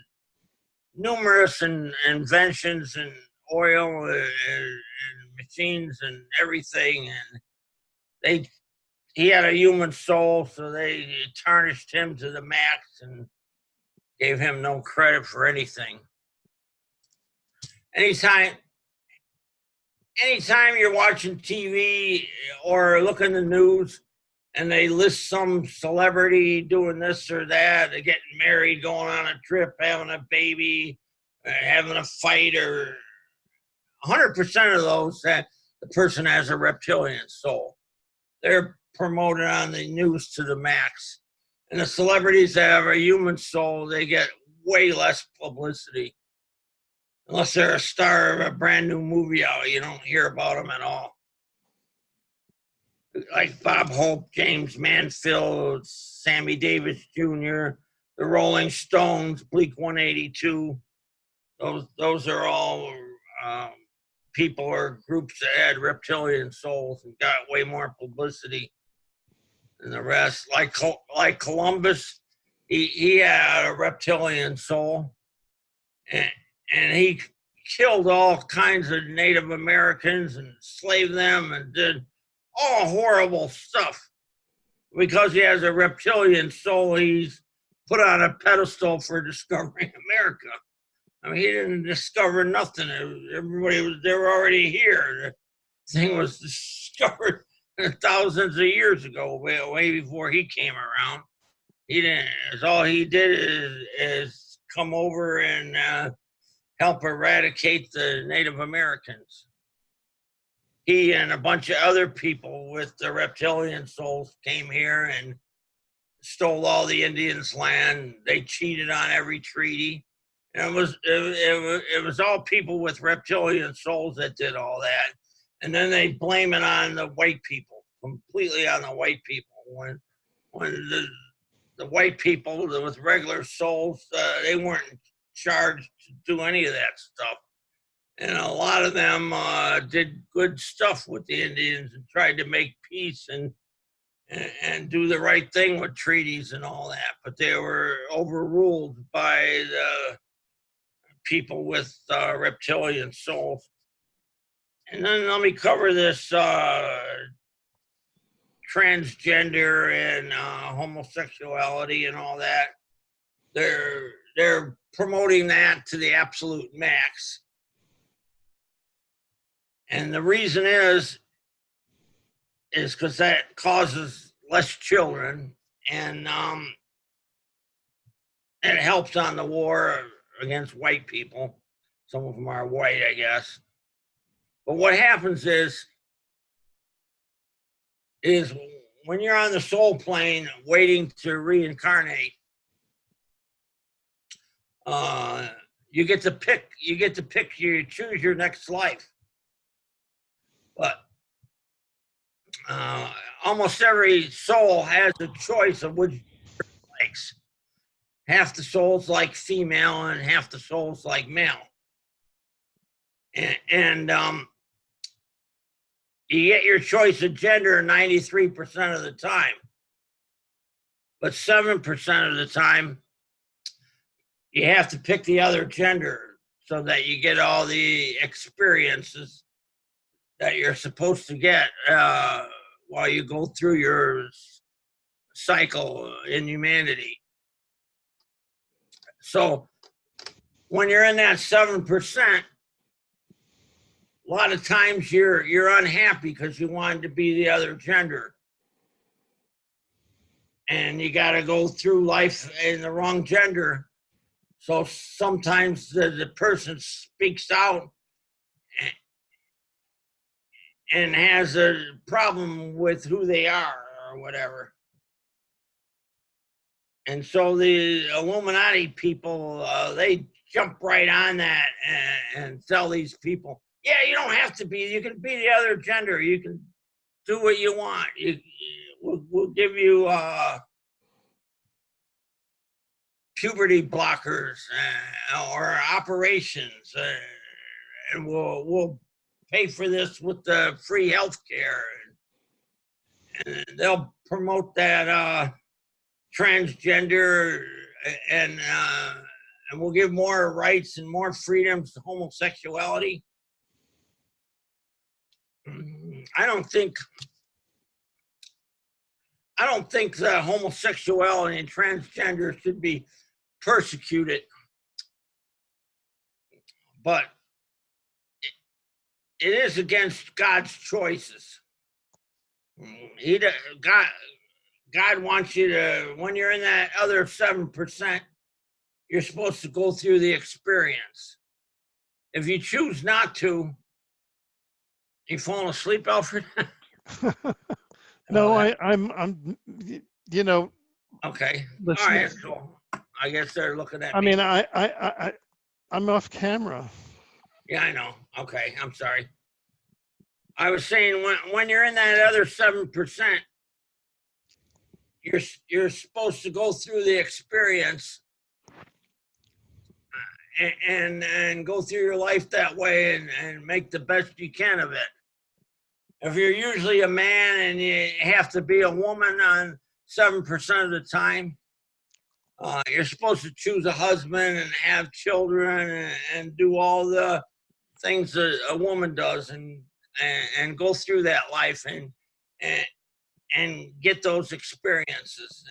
numerous inventions in oil and machines and everything, and he had a human soul, so they tarnished him to the max and gave him no credit for anything. Anytime you're watching TV or looking the news and they list some celebrity doing this or that, they're getting married, going on a trip, having a baby, having a fight, or 100% of those, that the person has a reptilian soul. They're promoted on the news to the max. And the celebrities that have a human soul, they get way less publicity. Unless they're a star of a brand new movie out, you don't hear about them at all. Like Bob Hope, James Mansfield, Sammy Davis Jr., the Rolling Stones, Bleak 182. Those are all people or groups that had reptilian souls and got way more publicity than the rest. Like Columbus, he had a reptilian soul, and he killed all kinds of Native Americans and enslaved them and did all horrible stuff. Because he has a reptilian soul, he's put on a pedestal for discovering America. I mean, he didn't discover nothing. They were already here. The thing was discovered thousands of years ago, way before he came around. He didn't. All he did is come over and help eradicate the Native Americans. He and a bunch of other people with the Reptilian Souls came here and stole all the Indians' land. They cheated on every treaty. And it was all people with reptilian souls that did all that. And then they blame it on the white people, completely on the white people. When the white people with regular souls, they weren't charged to do any of that stuff. And a lot of them did good stuff with the Indians and tried to make peace and do the right thing with treaties and all that. But they were overruled by the people with reptilian souls. And then let me cover this transgender and homosexuality and all that. They're promoting that to the absolute max. And the reason is because that causes less children, and it helps on the war against white people. Some of them are white, I guess. But what happens is when you're on the soul plane waiting to reincarnate, you get to pick. You choose your next life. But almost every soul has a choice of which it likes. Half the souls like female and half the souls like male. And you get your choice of gender 93% of the time. But 7% of the time, you have to pick the other gender so that you get all the experiences that you're supposed to get while you go through your cycle in humanity. So when you're in that 7%, a lot of times you're unhappy because you wanted to be the other gender. And you got to go through life in the wrong gender. So sometimes the person speaks out and has a problem with who they are or whatever. And so the Illuminati people, they jump right on that and tell these people, yeah, you don't have to be, you can be the other gender. You can do what you want. We'll give you puberty blockers or operations, and we'll pay for this with the free health care. And they'll promote that transgender, and we'll give more rights and more freedoms to homosexuality. I don't think that homosexuality and transgender should be persecuted, but it is against God's choices. God wants you to, when you're in that other 7%, you're supposed to go through the experience. If you choose not to, you falling asleep, Alfred? No, I'm, you know. Okay. Listening. All right. So I guess they're looking at me. me. I'm off camera. Yeah, I know. Okay, I'm sorry. I was saying when you're in that other 7%, you're supposed to go through the experience and go through your life that way and make the best you can of it. If you're usually a man and you have to be a woman on 7% of the time, you're supposed to choose a husband and have children and do all the things that a woman does and go through that life and get those experiences.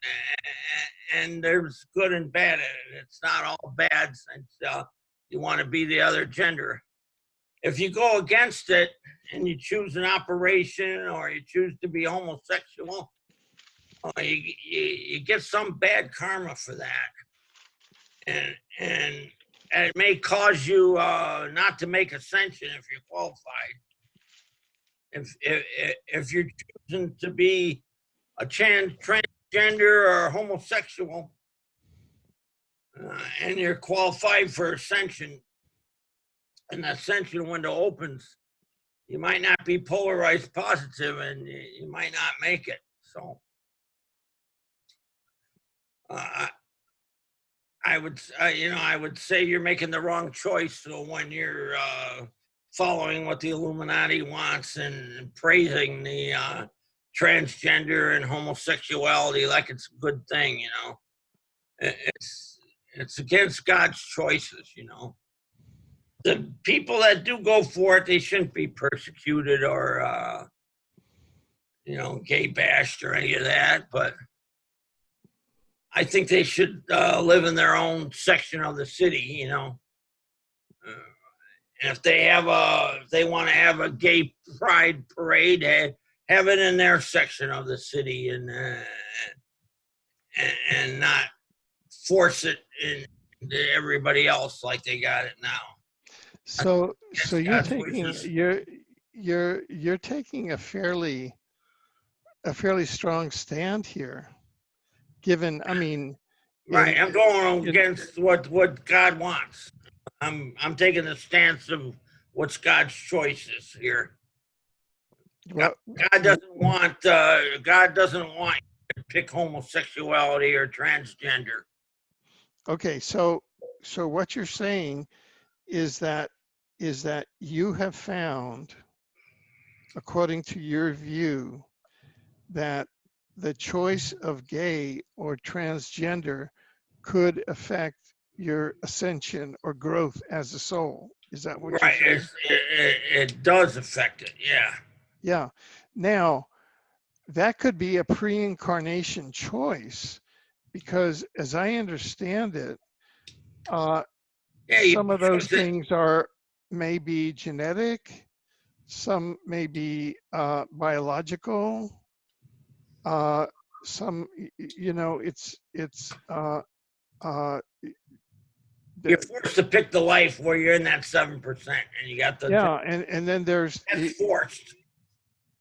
And there's good and bad in it. It's not all bad since you want to be the other gender. If you go against it and you choose an operation or you choose to be homosexual, you get some bad karma for that. And it may cause you not to make ascension if you're qualified. If you're choosing to be a transgender or homosexual, and you're qualified for ascension, and the ascension window opens, you might not be polarized positive, and you might not make it. So, I would say you're making the wrong choice. So when you're following what the Illuminati wants and praising the transgender and homosexuality like it's a good thing, it's against God's choices. The people that do go for it, they shouldn't be persecuted or gay bashed or any of that, but I think they should live in their own section of the city, and if they want to have a gay pride parade, have it in their section of the city, and not force it into everybody else like they got it now. So you're taking a fairly strong stand here. Given, right, I'm going against what God wants. I'm taking the stance of what's God's choices here. Well, God doesn't want you to pick homosexuality or transgender. Okay, so what you're saying is that you have found, according to your view, that the choice of gay or transgender could affect your ascension or growth as a soul. Is that what you're saying? It does affect it, yeah. Yeah. Now, that could be a pre-incarnation choice, because as I understand it, some of those things are maybe genetic, some may be biological, some, you're forced to pick the life where you're in that 7%, and you got the and then there's that's forced.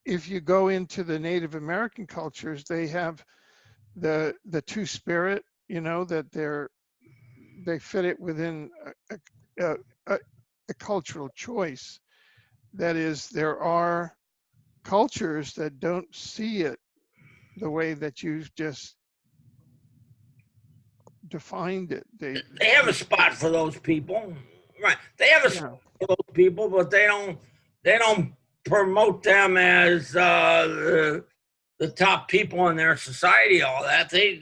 If you go into the Native American cultures, they have the two spirit, that they fit it within a cultural choice. That is, there are cultures that don't see it the way that you've just defined it. They have a spot for those people, right? They have a spot for those people, but they don't promote them as the top people in their society. All that they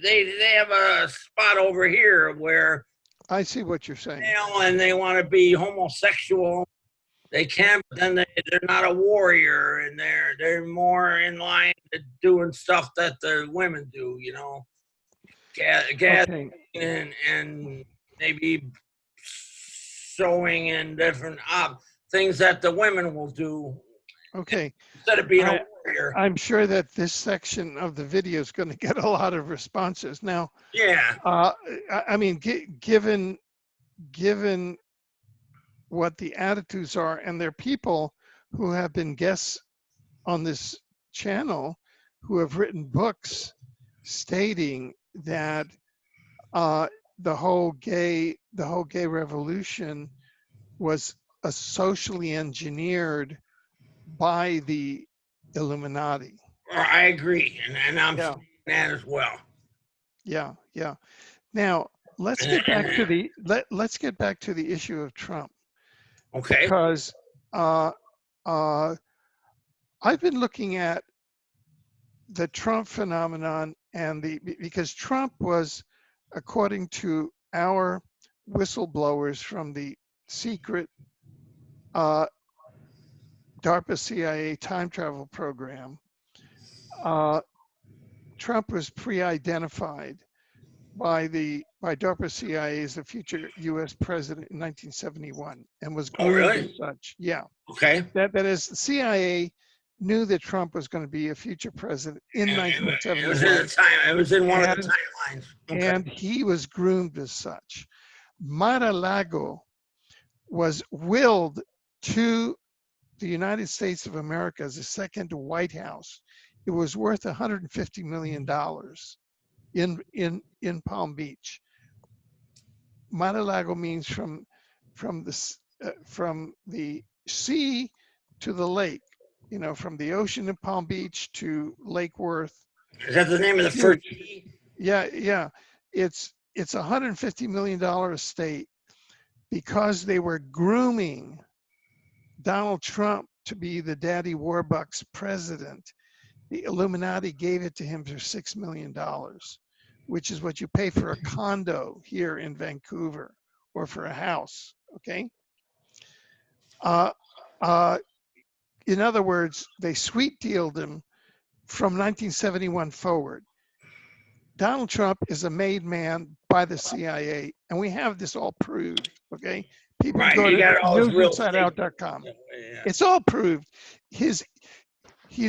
have a spot over here where I see what you're saying. And they want to be homosexual. They can, but then they're not a warrior, and they're more in line to doing stuff that the women do, gathering and maybe sewing and different things that the women will do. Okay. Instead of being a warrior. I'm sure that this section of the video is going to get a lot of responses. Now, yeah. Given what the attitudes are, and there are people who have been guests on this channel who have written books stating that the whole gay revolution was socially engineered by the Illuminati. I agree, and I'm saying that as well. Yeah. Now let's get back to the issue of Trump. Okay. Because I've been looking at the Trump phenomenon, because Trump was, according to our whistleblowers from the secret DARPA CIA time travel program, Trump was pre-identified by DARPA CIA as a future U.S. president in 1971, and was groomed as such. Yeah. Okay. That is, the CIA knew that Trump was going to be a future president in 1971. It was in one of the timelines. Okay. And he was groomed as such. Mar-a-Lago was willed to the United States of America as a second White House. It was worth $150 million in Palm Beach. Mar-a-Lago means from the sea to the lake, you know, from the ocean in Palm Beach to Lake Worth. Is that the name of the first key? Yeah. It's $150 million estate because they were grooming Donald Trump to be the Daddy Warbucks president. The Illuminati gave it to him for $6 million, which is what you pay for a condo here in Vancouver or for a house, okay? In other words, they sweet dealed him from 1971 forward. Donald Trump is a made man by the CIA, and we have this all proved, okay? People Right, go to NEWSINSIDEOUT.com. NEWSINSIDEOUT.com. It's all proved. He's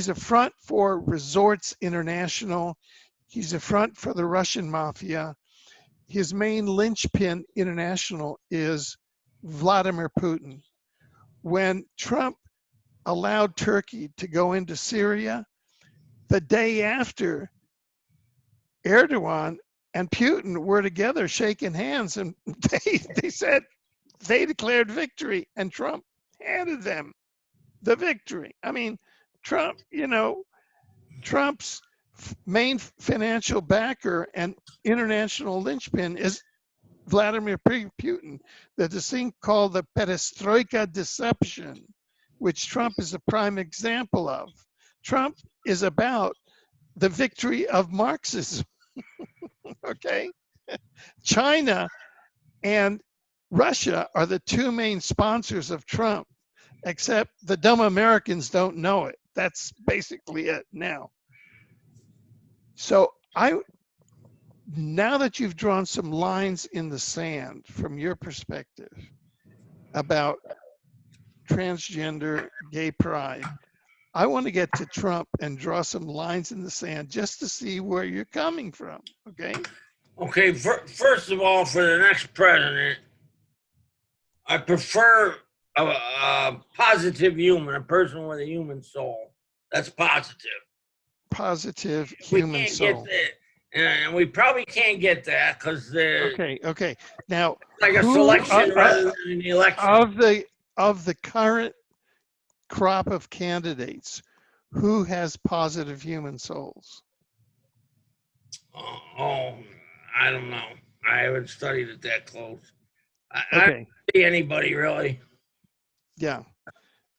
a front for Resorts International. He's a front for the Russian mafia. His main linchpin international is Vladimir Putin. When Trump allowed Turkey to go into Syria, the day after, Erdogan and Putin were together shaking hands, and they said they declared victory, and Trump handed them the victory. I mean, Trump, you know, Trump's main financial backer and international linchpin is Vladimir Putin. There's this thing called the perestroika deception, which Trump is a prime example of. Trump is about the victory of Marxism, okay? China and Russia are the two main sponsors of Trump, except the dumb Americans don't know it. That's basically it now. So now that you've drawn some lines in the sand from your perspective about transgender gay pride, I want to get to Trump and draw some lines in the sand just to see where you're coming from, okay? Okay, first of all, for the next president, I prefer a positive human, a person with a human soul. That's positive. Positive We human can't soul. get that, and we probably can't get that because Okay. Now, like a selection rather than an election. of the current crop of candidates, who has positive human souls? Oh, I don't know. I haven't studied it that close. I Okay. don't see anybody really. Yeah.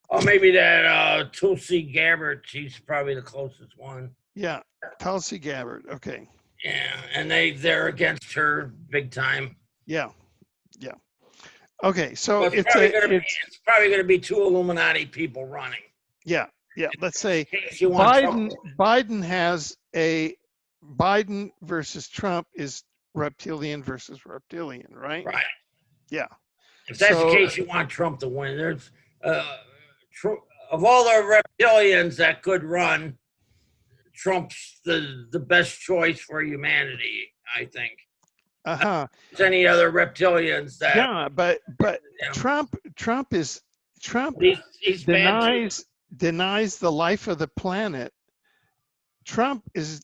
Or maybe that Tulsi Gabbard. She's probably the closest one. Yeah. Tulsi Gabbard. Okay. Yeah, and they're against her big time. Yeah. Okay. So Well, it's probably gonna be two Illuminati people running. Yeah. Let's say If you want trouble. Biden versus Trump is reptilian versus reptilian, right? Right. Yeah. If that's the case, you want Trump to win. There's of all the reptilians that could run, Trump's the best choice for humanity, I think. There's any other reptilians that? Yeah, but Trump He's denies the life of the planet. Trump is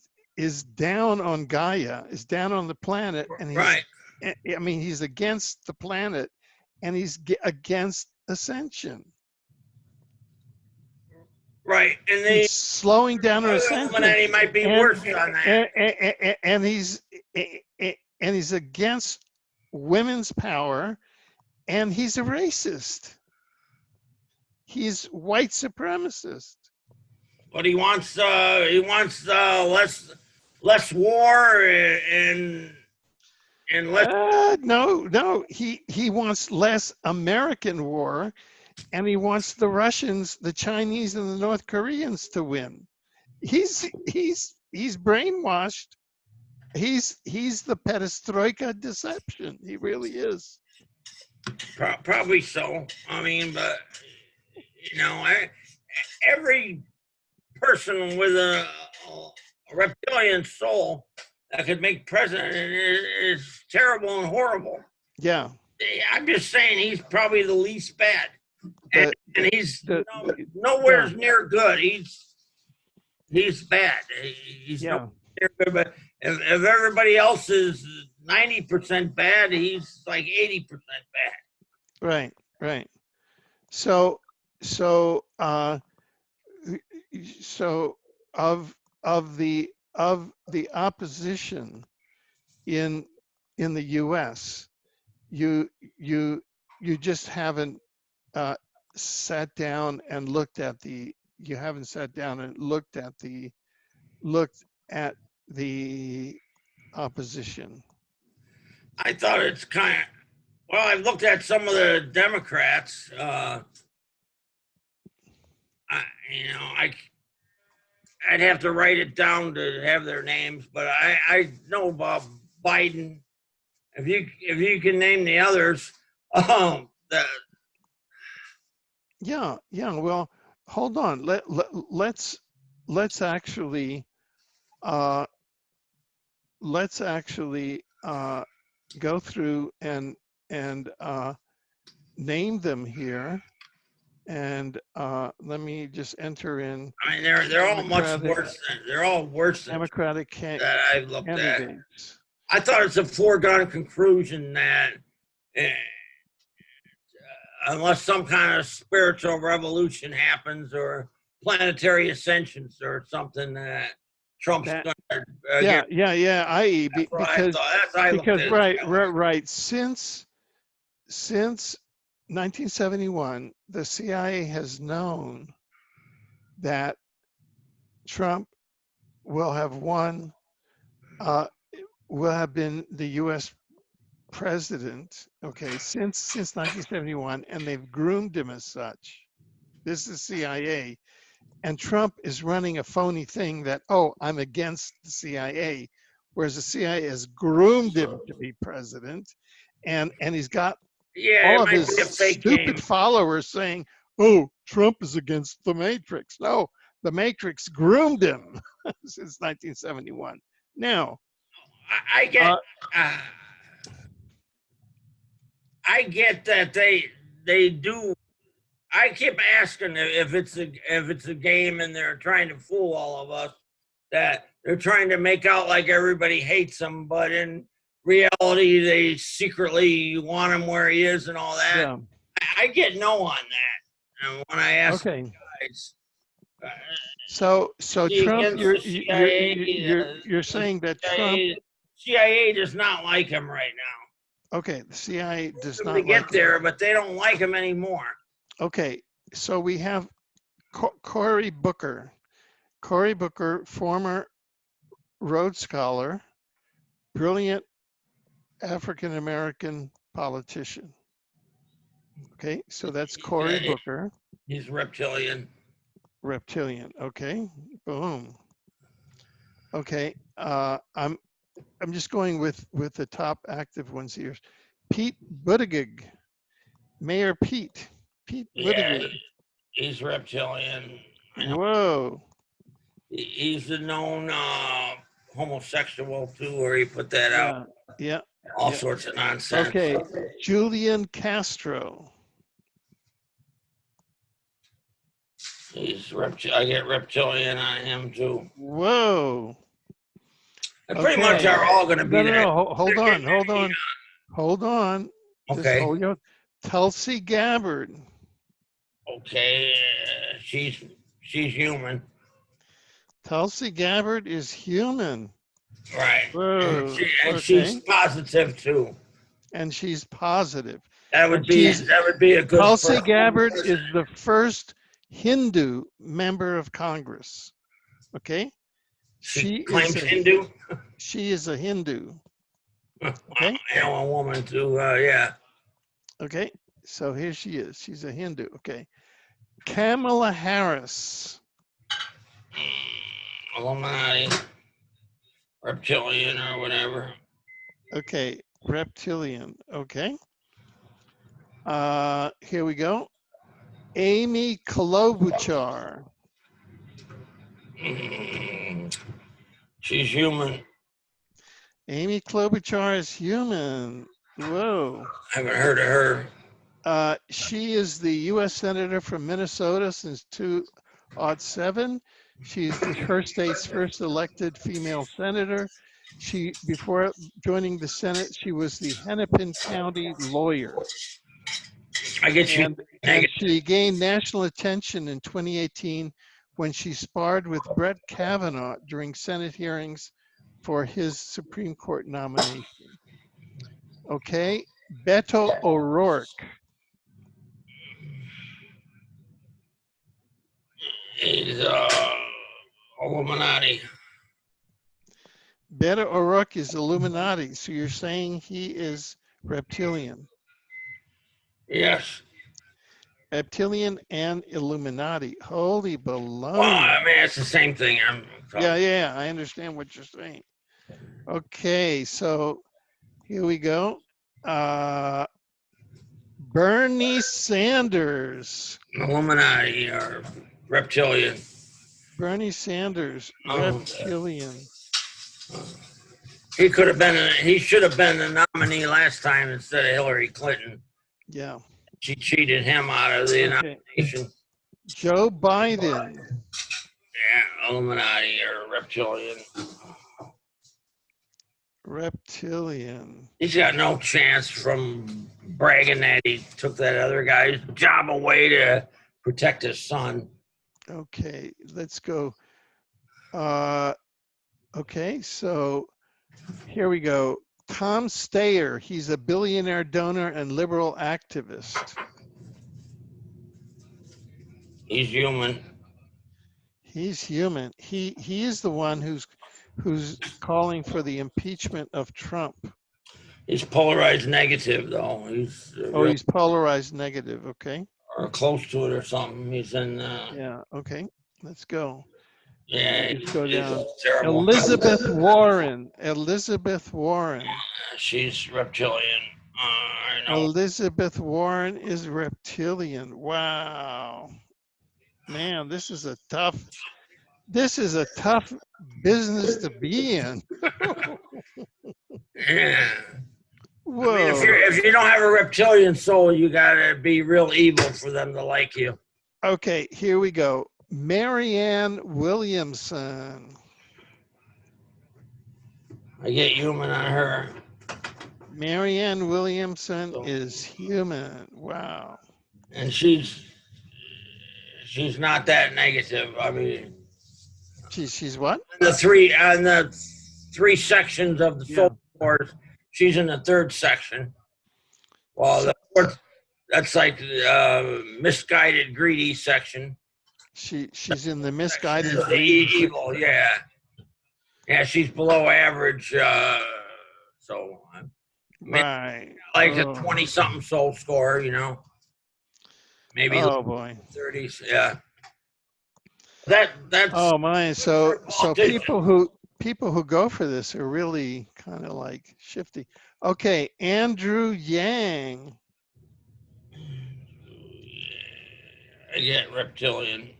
down on Gaia, is down on the planet, and he's against the planet, and he's against ascension. Right, and he's slowing down our ascension. And he might be worse on that. And he's against women's power, and he's a racist. He's white supremacist. But he wants less war and less. No. He wants less American war, and he wants the Russians, the Chinese, and the North Koreans to win. He's brainwashed. He's the perestroika deception. He really is. Probably so. I mean, but every person with a reptilian soul that could make president is terrible and horrible. Yeah. I'm just saying he's probably the least bad. And, and he's nowhere yeah. near good. He's bad. He's Yeah. nowhere near good. But if everybody else is 90% bad, he's like 80% bad. Right. Right. So so so of the opposition in the U.S., you just haven't sat down and looked at the opposition. I thought it's kind of, well, I've looked at some of the Democrats. I'd have to write it down to have their names, but I know about Biden. If you can name the others, Yeah. Well, hold on. Let's actually go through and name them here. And let me just enter in. I mean, they're all much worse. They're all worse than Democratic that I've looked candidates. at. I thought it's a foregone conclusion that unless some kind of spiritual revolution happens or planetary ascensions or something, that Trump's going to i.e. because right since 1971 the CIA has known that Trump will have won will have been the US president, okay, since 1971, and they've groomed him as such. This is CIA. And Trump is running a phony thing that, oh, I'm against the CIA, whereas the CIA has groomed him to be president, and he's got all of his stupid followers saying, oh, Trump is against the Matrix. No, the Matrix groomed him since 1971. Now, I get that they do. I keep asking if it's a game and they're trying to fool all of us, that they're trying to make out like everybody hates him, but in reality they secretly want him where he is and all that. Yeah. I get no on that. And when I ask guys, so Trump, you're saying that CIA does not like him right now. Okay, the CIA does not get there, but they don't like him anymore. Okay, so we have Cory Booker. Cory Booker, former Rhodes Scholar, brilliant African-American politician. Okay, so that's Cory Booker. He's reptilian. Reptilian, okay, boom. Okay, I'm just going with the top active ones here. Pete Buttigieg, Mayor Pete Buttigieg. He's reptilian. Whoa. He's a known homosexual too, where he put that out. Yeah. All sorts of nonsense. Okay, Julian Castro. He's I get reptilian on him too. Whoa. And pretty much are all going to be there. No, hold on. Okay. Tulsi Gabbard. Okay, she's human. Tulsi Gabbard is human. Right. Whoa. And she's positive too. And she's positive. That would be a good. Tulsi Gabbard is the first Hindu member of Congress. Okay. She claims Hindu. She is a Hindu. Okay. And a woman too. Yeah. Okay. So here she is. She's a Hindu. Okay. Kamala Harris. Illuminati. Reptilian or whatever. Okay. Reptilian. Okay. Here we go. Amy Klobuchar. She's human. Amy Klobuchar is human. Whoa. I haven't heard of her. She is the U.S. Senator from Minnesota since 2007. She's her state's first elected female senator. Before joining the Senate, she was the Hennepin County lawyer. I get you. And she gained national attention in 2018 when she sparred with Brett Kavanaugh during Senate hearings for his Supreme Court nomination. Okay, Beto O'Rourke. He's Illuminati. Beto O'Rourke is Illuminati, so you're saying he is reptilian. Yes. Reptilian and Illuminati. Holy baloney. Well, I mean, it's the same thing. Yeah, I understand what you're saying. Okay, so here we go. Bernie Sanders. Illuminati or reptilian. Bernie Sanders, reptilian. He could have been. He should have been the nominee last time instead of Hillary Clinton. Yeah. She cheated him out of the nomination. Joe Biden. Yeah, Illuminati or reptilian. Reptilian. He's got no chance from bragging that he took that other guy's job away to protect his son. Okay, let's go. Okay, so here we go. Tom Steyer, he's a billionaire donor and liberal activist. He's human. He's human. He is the one who's calling for the impeachment of Trump. He's polarized negative, though. He's polarized negative. Okay. Or close to it or something. He's in. Yeah. Okay. Let's go. Yeah. Let's go down. Terrible. Elizabeth Warren. Elizabeth Warren. She's reptilian. I know. Elizabeth Warren is reptilian. Wow. Man, this is a tough business to be in. Yeah. Whoa. I mean, if you don't have a reptilian soul, you gotta be real evil for them to like you. Okay, here we go. Marianne Williamson. I get human on her. Marianne Williamson is human. Wow. And she's not that negative. I mean, she's what? The three sections of the soul force. She's in the third section. Well, the fourth, that's like misguided, greedy section. She's in the misguided, the evil. Yeah, yeah. She's below average. So right, like a 20-something soul score. You know, maybe. Oh boy. 30s. Yeah. That's. Oh my. So people who go for this are really kind of like shifty. Okay, Andrew Yang. I get reptilian.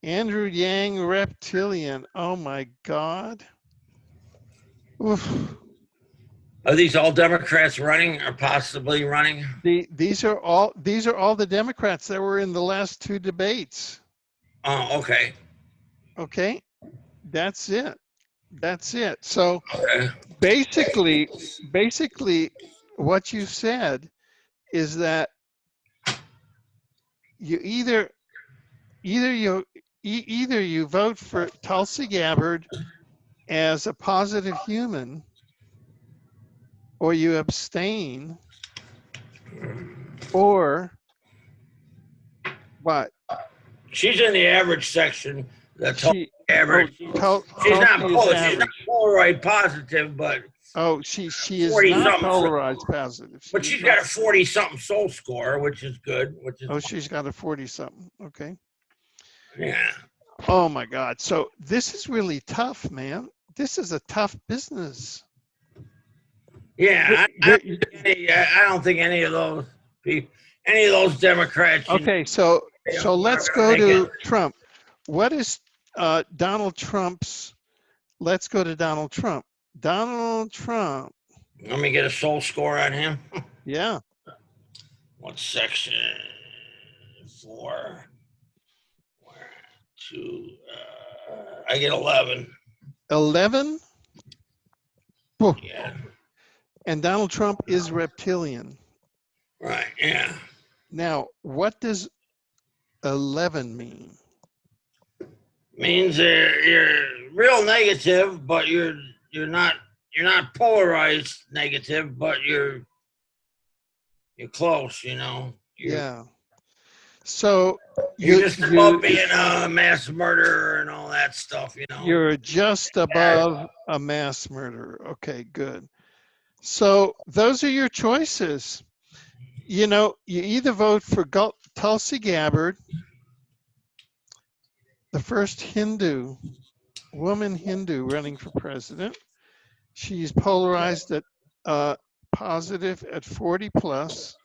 Andrew Yang, reptilian. Oh my God. Oof. Are these all Democrats running or possibly running? These are all the Democrats that were in the last two debates. Oh, okay. Okay, that's it. So basically, what you said is that you either you vote for Tulsi Gabbard as a positive human, or you abstain, or what? She's in the average section. That's average. She's not Polaroid positive, but she is not polarized positive. But she's got a 40-something soul score, which is good. She's got a 40-something. Okay. Yeah. Oh my God. So this is really tough, man. This is a tough business. Yeah, I don't think any of those Democrats. Okay, so let's go to Trump. What is Donald Trump's? Let's go to Donald Trump. Donald Trump. Let me get a soul score on him. Yeah. What section? 4. 1, 2. I get 11. 11. Whew. Yeah. And Donald Trump is reptilian. Right. Yeah. Now, what does 11 mean? Means you're real negative, but you're not polarized negative, but you're close. You know. Yeah. So you're just above being a mass murderer and all that stuff. You know. You're just above a mass murderer. Okay, good. So those are your choices. You know, you either vote for Tulsi Gabbard, the first woman Hindu running for president. She's polarized at positive at 40 plus.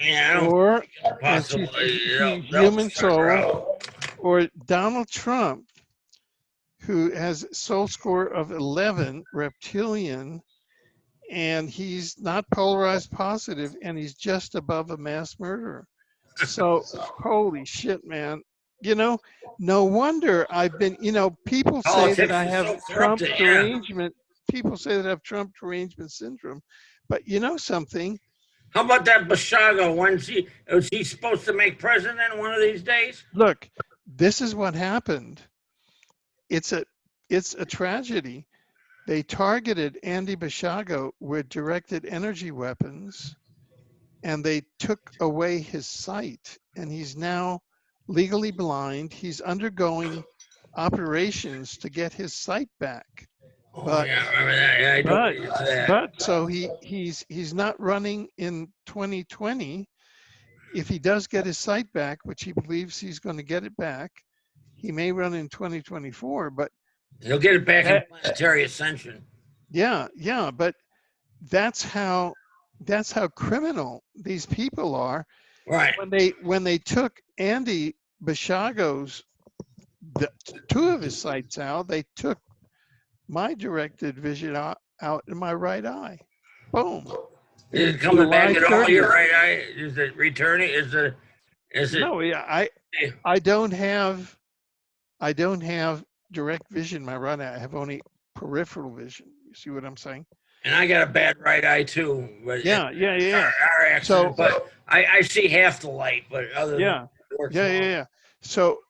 Yeah, I don't Or possibly she's human soul. Or Donald Trump, who has soul score of 11, reptilian, and he's not polarized positive, and he's just above a mass murderer. So, holy shit, man. You know, no wonder I've been, you know, people say that I have Trump derangement. People say that I have Trump derangement syndrome. But you know something? How about that Bashaga? Was he supposed to make president one of these days? Look, this is what happened. It's a tragedy. They targeted Andy Bashaga with directed energy weapons, and they took away his sight, and he's now legally blind. He's undergoing operations to get his sight back. But, yeah, I remember that. Yeah, I don't that. But so he's not running in 2020. If he does get his sight back, which he believes he's going to get it back, he may run in 2024. But he'll get it back in planetary ascension. Yeah, yeah, but that's how criminal these people are. Right. When they took Andy Bashaga's 2 of his sights out, they took my directed vision out in my right eye. Boom. Is it coming back at all? Your right eye? Is it returning? Is it? No, yeah, I don't have direct vision in my right eye. I have only peripheral vision. You see what I'm saying? And I got a bad right eye too. But yeah. Our accident, but I see half the light, but other than yeah. So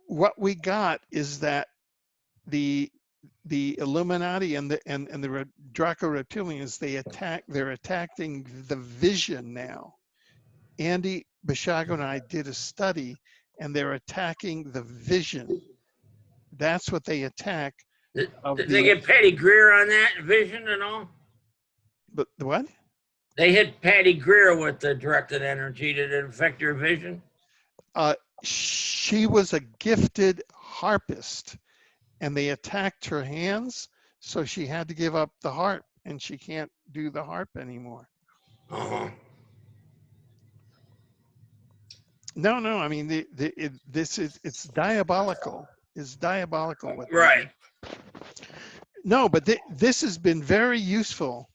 what we got is that the Illuminati and the Draco Reptilians, they're attacking the vision now. Andy Bashaga and I did a study, and they're attacking the vision. That's what they attack. Did they get Patty Greer on that vision and all? But what? They hit Patty Greer with the directed energy. Did it affect your vision? She was a gifted harpist, and they attacked her hands, so she had to give up the harp, and she can't do the harp anymore. Uh-huh. No. I mean, it's diabolical. It's diabolical. Right. No, but this has been very useful.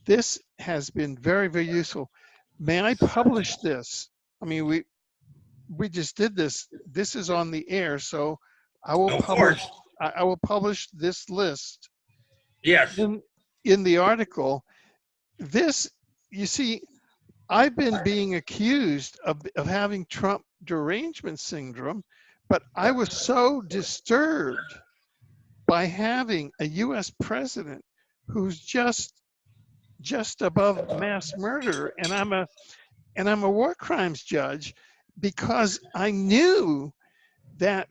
This has been very, very useful. May I publish this? I mean, we just did this. This is on the air, so I will publish. I will publish this list. Yes. In the article, this, you see, I've been being accused of having Trump derangement syndrome, but I was so disturbed by having a U.S. president who's just above mass murder, and I'm a war crimes judge, because I knew that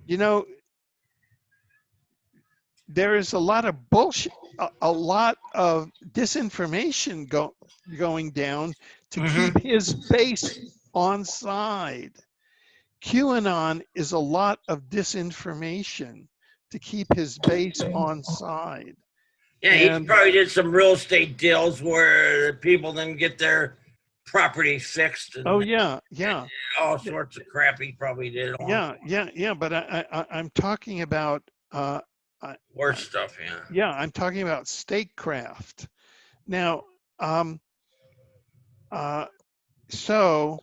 you know, there is a lot of bullshit, a lot of disinformation going down to keep his base on side. QAnon is a lot of disinformation to keep his base on side. Yeah, he probably did some real estate deals where the people didn't get their property fixed and Oh yeah, yeah, all sorts of crap he probably did. yeah. But I'm talking about Worse stuff, yeah. yeah, I'm talking about statecraft. Now, um, so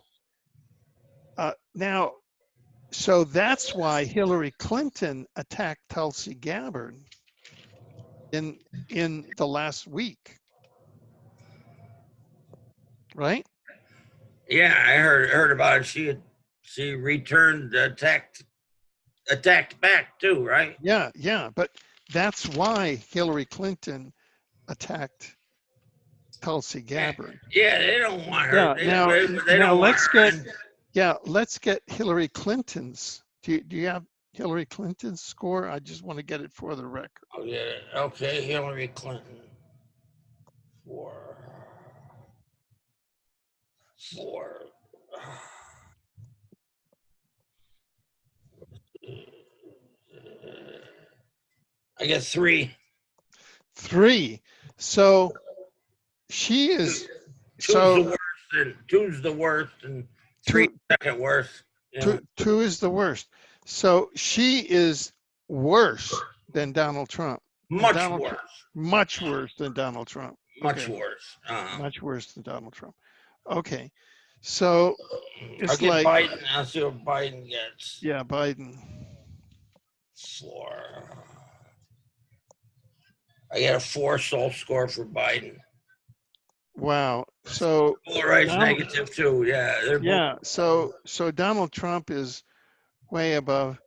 now, so that's why Hillary Clinton attacked Tulsi Gabbard in the last week, right? Yeah, I heard about it. She returned, attacked back too, right? Yeah. But that's why Hillary Clinton attacked Tulsi Gabbard. Yeah, they don't want her. Yeah. They Now don't want let's get Hillary Clinton's. Do you have Hillary Clinton's score? I just want to get it for the record. Oh, yeah. Okay, Hillary Clinton. Four. I get 3. 3. So she is. Two's the worst, and 3 second worst. Yeah. Two is the worst. So she is worse than Donald Trump. Much worse. Much worse than Donald Trump. Much worse. Much worse than Donald Trump. Okay. So it's I'll get like Biden. I'll see what Biden gets. Yeah, Biden. 4. I got a 4 soul score for Biden. Wow. So Polarized negative too. Yeah. Yeah. So Donald Trump is way above.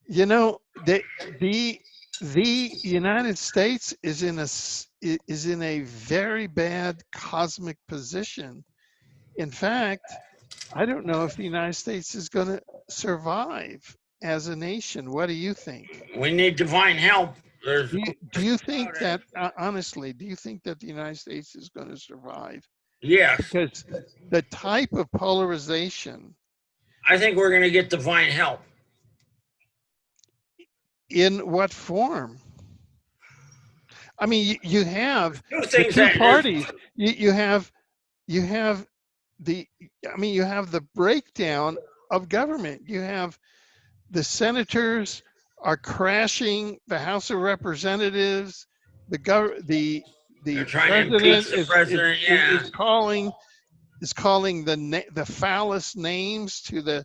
You know, the United States is in a very bad cosmic position. In fact, I don't know if the United States is going to survive as a nation. What do you think? We need divine help. Do you think that, honestly, do you think that the United States is going to survive? Yes. Because the type of polarization. I think we're going to get divine help. In what form? I mean, you have the 2 parties. You have the breakdown of government. You have the senators are crashing the House of Representatives. The president is calling the foulest names to the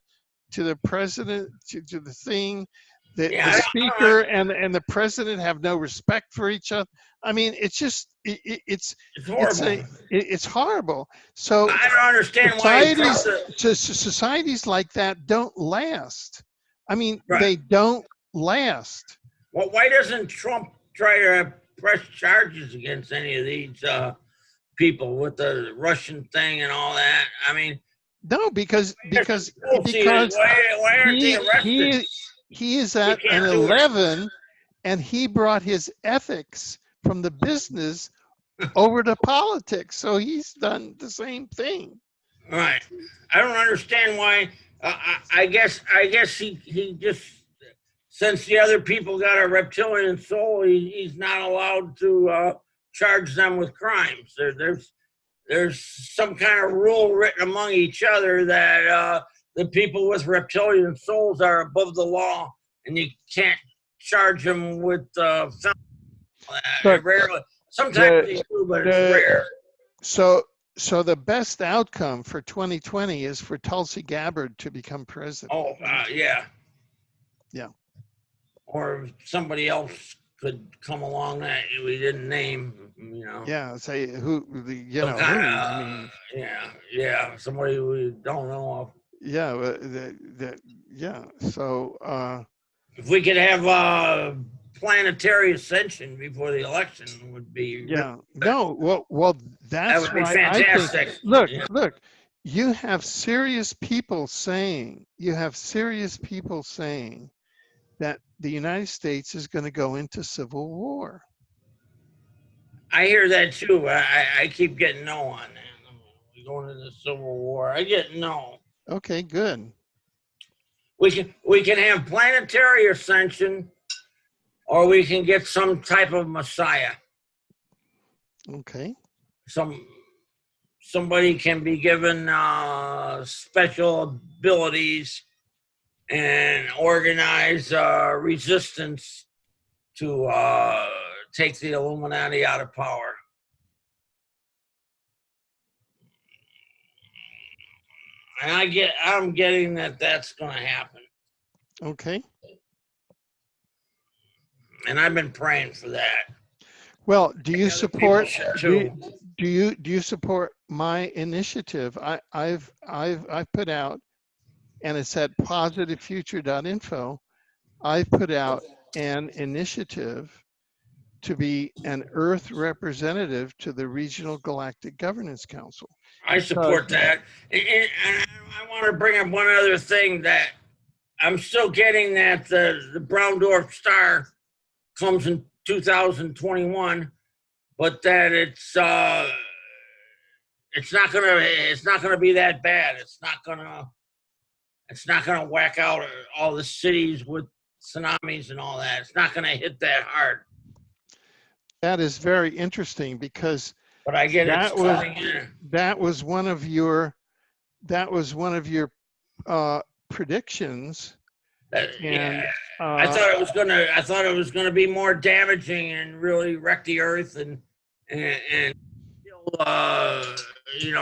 president, to the thing. The speaker and the president have no respect for each other. I mean, it's just it's horrible. It's horrible. So I don't understand societies like that don't last. I mean, they don't last. Well, why doesn't Trump try to press charges against any of these people with the Russian thing and all that? I mean, no, because why aren't they arrested? He is at an 11, and he brought his ethics from the business over to politics. So he's done the same thing. Right. I don't understand why. I guess he just, since the other people got a reptilian soul, he's not allowed to charge them with crimes. There's some kind of rule written among each other that the people with reptilian souls are above the law, and you can't charge them with rarely. Sometimes they do, but it's rare. So the best outcome for 2020 is for Tulsi Gabbard to become president. Oh, yeah. Yeah. Or somebody else could come along that we didn't name, you know. Yeah, say who, somebody we don't know of. Yeah, so if we could have planetary ascension before the election would be well that's that would be fantastic. I think, look, you have serious people saying that the United States is going to go into civil war. I hear that too. I keep getting no on that. We're going into civil war. I get no. Okay, good. We can have planetary ascension, or we can get some type of Messiah. Okay. Some somebody can be given special abilities and organize resistance to take the Illuminati out of power. And I'm getting that that's going to happen. Okay. And I've been praying for that. Well, do you support too. do you support my initiative? I've put out, and it's at positivefuture.info. I've put out an initiative to be an Earth representative to the Regional Galactic Governance Council. I support that. And I want to bring up one other thing that I'm still getting, that the brown dwarf star comes in 2021, but that it's not gonna be that bad. It's not gonna whack out all the cities with tsunamis and all that. It's not gonna hit that hard. That is very interesting, because But I get that it's coming in. that was one of your predictions. And I thought it was gonna be more damaging and really wreck the earth and kill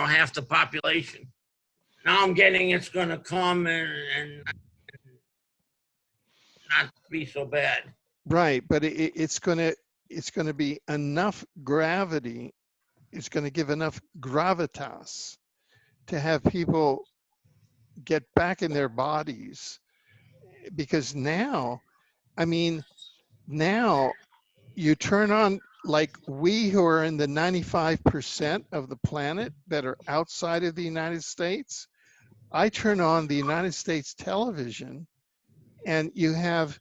half the population. Now I'm getting it's gonna come and not be so bad. Right, but it's going to be enough gravity. It's going to give enough gravitas to have people get back in their bodies. Because now you turn on, like, we who are in the 95% of the planet that are outside of the United States, I turn on the United States television, and you have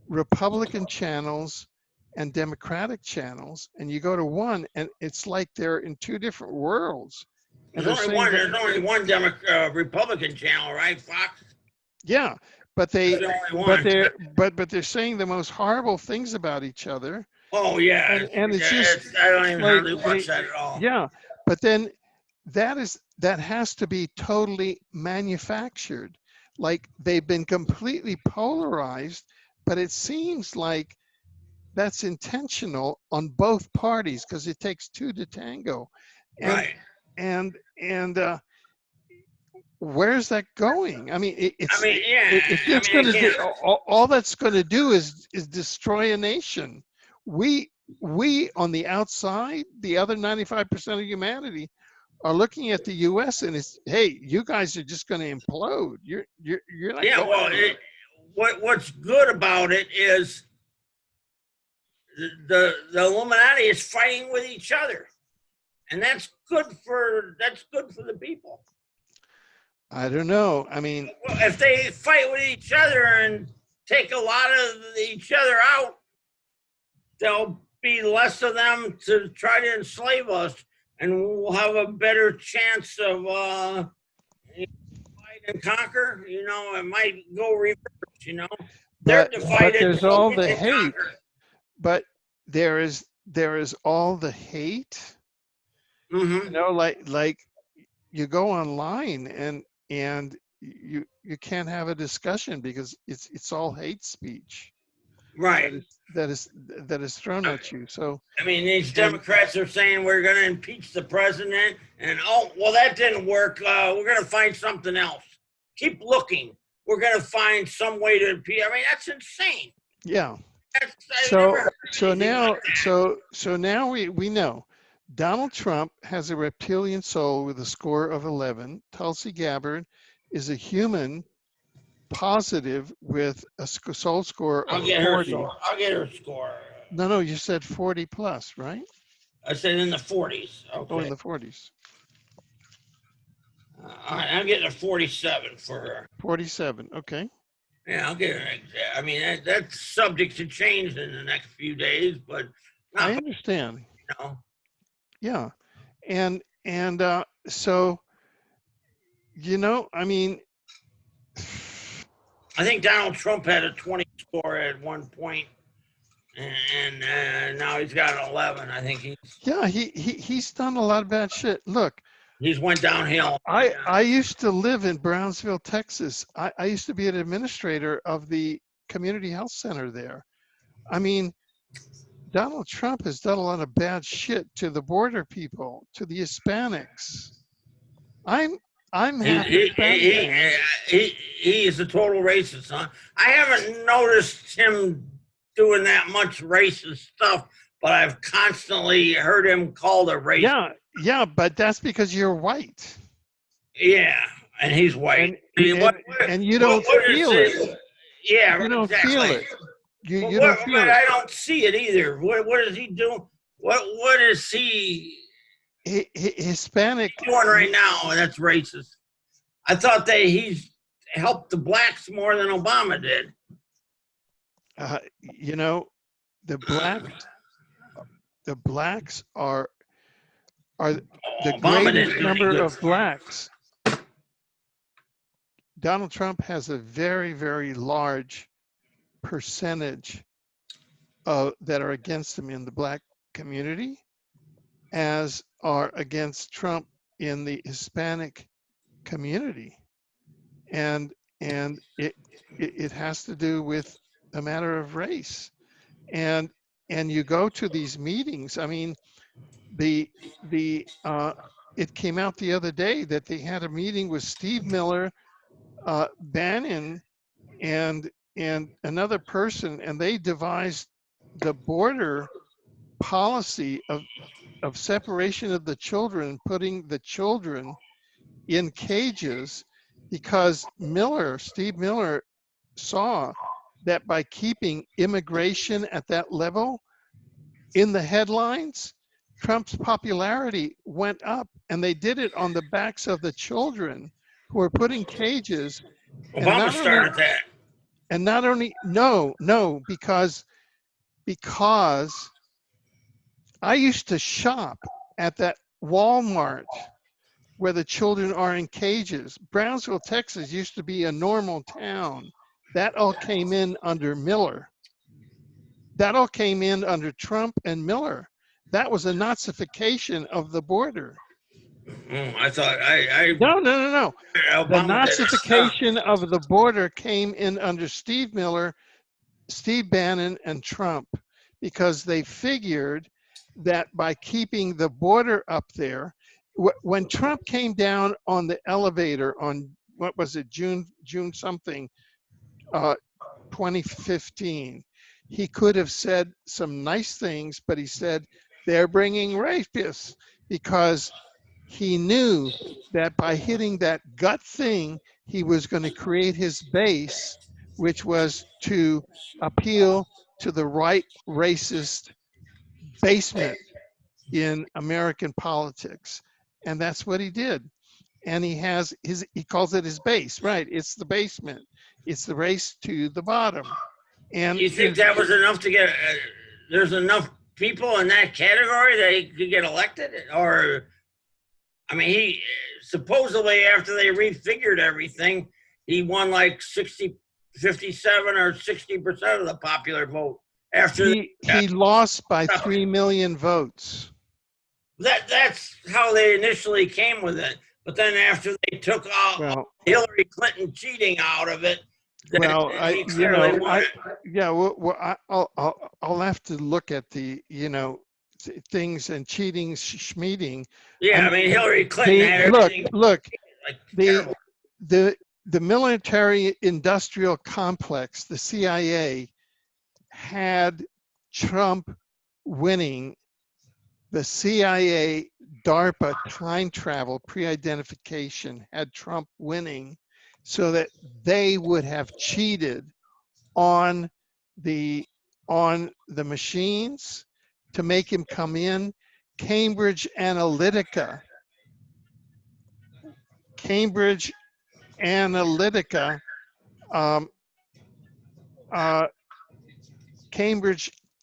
Republican channels and Democratic channels, and you go to one, and it's like they're in two different worlds. And There's only one Republican channel, right? Fox. Yeah, but they're saying the most horrible things about each other. Oh yeah, and it's just, I don't even hardly watch that at all. Yeah, but then that has to be totally manufactured. Like, they've been completely polarized, but it seems like that's intentional on both parties, because it takes two to tango. Right. And where's that going? I mean, all that's going to do is destroy a nation. We on the outside, the other 95% of humanity, are looking at the U.S. and it's, hey, you guys are just going to implode. You're not. Yeah. Well, what's good about it is the Illuminati is fighting with each other, and that's good for the people. I don't know. I mean, well, if they fight with each other and take a lot of each other out, there'll be less of them to try to enslave us, and we'll have a better chance of fight and conquer. It might go reverse. They're divided. But there's all the hate. But there is all the hate. Mm-hmm. Like you go online and you can't have a discussion because it's all hate speech. Right. That is thrown at you. So I mean, these Democrats are saying we're going to impeach the president, and that didn't work. We're going to find something else. Keep looking. We're going to find some way to impeach. I mean, that's insane. Yeah. So now we know Donald Trump has a reptilian soul with a score of 11. Tulsi Gabbard is a human positive with a soul score of 40. I'll get her score. No, you said 40 plus, right? I said in the 40s. Okay. Oh, in the 40s. I'm getting a 47 for her. 47, okay. Yeah, I'll get it. I mean, that's subject to change in the next few days, but I understand. Yeah, and so, I mean, I think Donald Trump had a 20 score at one point, and now he's got an 11. I think he's done a lot of bad shit. Look, He's went downhill. I used to live in Brownsville, Texas. I used to be an administrator of the community health center there. I mean, Donald Trump has done a lot of bad shit to the border people, to the Hispanics. I'm half Hispanic, man. He is a total racist, huh? I haven't noticed him doing that much racist stuff, but I've constantly heard him called a racist. Yeah, but that's because you're white. Yeah, and he's white. And you don't feel it. Yeah, you don't exactly. feel it. You don't feel it. I don't see it either. What is he doing? What is he Hispanic doing right now? That's racist. I thought he's helped the blacks more than Obama did. You know, the blacks are the greatest number of blacks. Donald Trump has a very, very large percentage that are against him in the black community, as are against Trump in the Hispanic community. And it has to do with a matter of race. And you go to these meetings. I mean, it came out the other day that they had a meeting with Steve Miller, Bannon, and another person, and they devised the border policy of separation of the children, putting the children in cages, because Steve Miller saw that by keeping immigration at that level in the headlines, Trump's popularity went up, and they did it on the backs of the children who were put in cages. Obama started that. And not only, no, because I used to shop at that Walmart where the children are in cages. Brownsville, Texas used to be a normal town. That all came in under Miller. That all came in under Trump and Miller. That was a Nazification of the border. I thought No. The Nazification of the border came in under Steve Miller, Steve Bannon, and Trump, because they figured that by keeping the border up there, when Trump came down on the elevator on, what was it, June something, 2015, he could have said some nice things, but he said they're bringing rapists, because he knew that by hitting that gut thing, he was going to create his base, which was to appeal to the right racist basement in American politics. And that's what he did. And he calls it his base, right? It's the basement. It's the race to the bottom. And you think that was enough to get, there's enough people in that category that he could get elected? Or, I mean, he supposedly, after they refigured everything, he won like 57 or 60% of the popular vote. After he lost by 3 million votes. That's how they initially came with it. But then after they took Hillary Clinton cheating out of it, I'll have to look at the things and cheating, schmeating. Yeah, I mean Hillary Clinton had everything. Look, the military industrial complex, the CIA, had Trump winning. The CIA, DARPA time travel pre-identification had Trump winning, so that they would have cheated on the machines to make him come in. Cambridge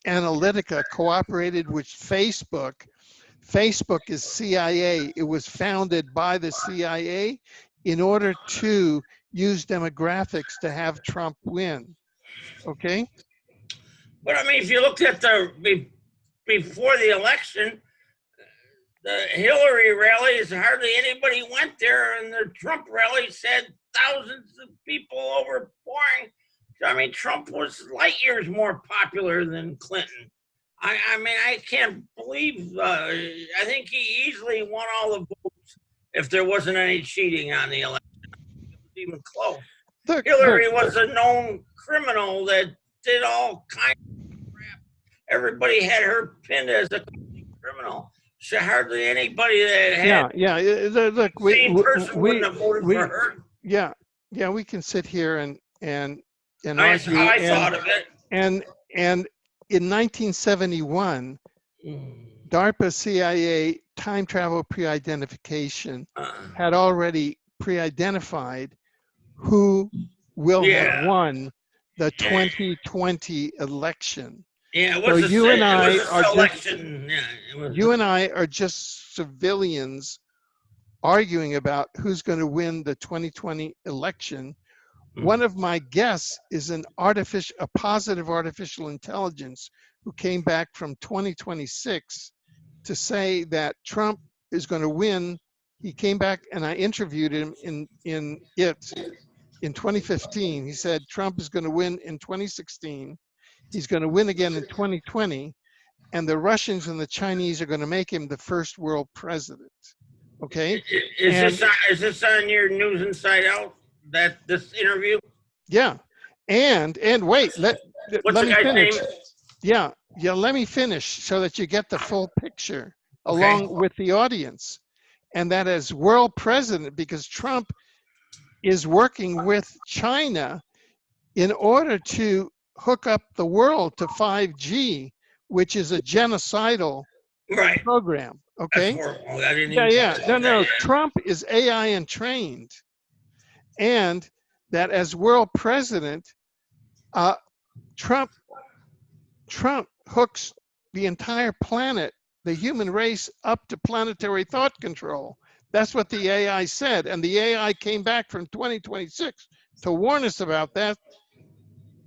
Analytica cooperated with Facebook. Facebook is CIA. It was founded by the CIA in order to use demographics to have Trump win. Okay? But I mean, if you looked at before the election, The Hillary rallies, hardly anybody went there, and the Trump rallies had thousands of people over pouring. I mean, Trump was light years more popular than Clinton. I mean, I can't believe. I think he easily won all the votes if there wasn't any cheating on the election. It was even close. Hillary was a known criminal that did all kinds of crap. Everybody had her pinned as a criminal. So hardly anybody that had look, same person wouldn't have voted for her. Yeah, we can sit here and That's argue. how I thought of it. And in 1971, DARPA CIA time travel pre-identification had already pre-identified who will have won the 2020 election. Yeah, it was so you and I are just civilians arguing about who's going to win the 2020 election. One of my guests is a positive artificial intelligence who came back from 2026 to say that Trump is going to win. He came back and I interviewed him in 2015. He said Trump is going to win in 2016. He's going to win again in 2020, and the Russians and the Chinese are going to make him the first world president. Okay. Is this on your News Inside Out? This interview? Yeah. And wait, let me finish. Yeah, let me finish so that you get the full picture along with the audience. And that as world president, because Trump is working with China in order to hook up the world to 5G, which is a genocidal program. Okay. No. Trump is AI entrained. And that as world president, Trump hooks the entire planet, the human race, up to planetary thought control. That's what the AI said. And the AI came back from 2026 to warn us about that.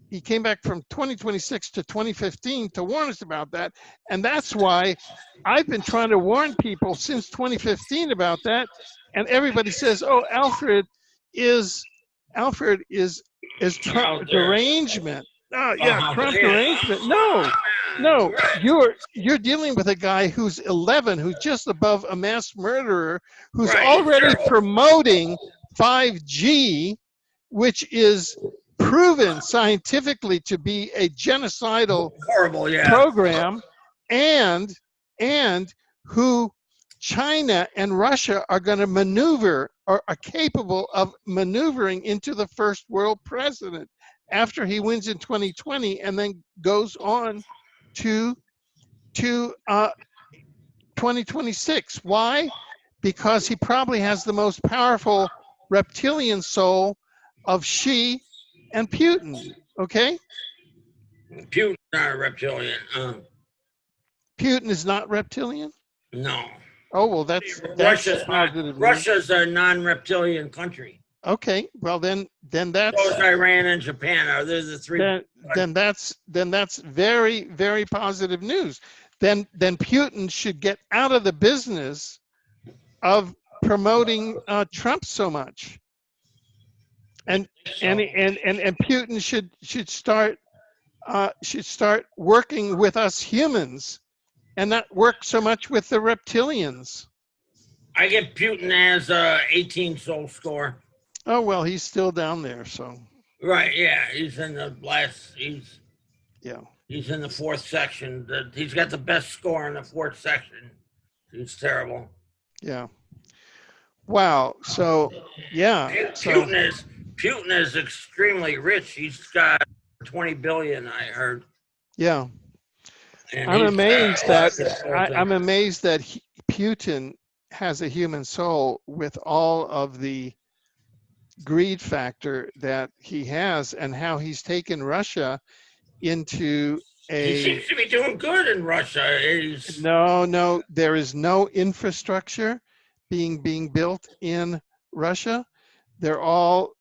He came back from 2026 to 2015 to warn us about that. And that's why I've been trying to warn people since 2015 about that. And everybody says, oh, Alfred is Trump derangement. Oh, yeah, Trump derangement. No, you're dealing with a guy who's 11, who's just above a mass murderer, who's already promoting 5G, which is proven scientifically to be a genocidal program, and who China and Russia are going to maneuver, or are capable of maneuvering into the first world president after he wins in 2020 and then goes on to 2026. Why? Because he probably has the most powerful reptilian soul of Xi and Putin. Okay? Putin's not a reptilian. Putin is not reptilian? No. Oh, well, that's Russia's a non-reptilian country. Okay, well then that's. So is Iran and Japan. Are there the three? Then that's very, very positive news. Then Putin should get out of the business of promoting Trump so much. And Putin should start working with us humans, and not work so much with the reptilians. I get Putin as a 18 soul score. Oh well, he's still down there, so. Right, yeah, he's in the last. He's in the fourth section. He's got the best score in the fourth section. He's terrible. Yeah. Wow. So yeah. Putin is extremely rich. He's got 20 billion. I heard. Yeah. And I'm amazed that Putin has a human soul with all of the greed factor that he has, and how he's taken Russia into a. He seems to be doing good in Russia. No, there is no infrastructure being built in Russia. They're all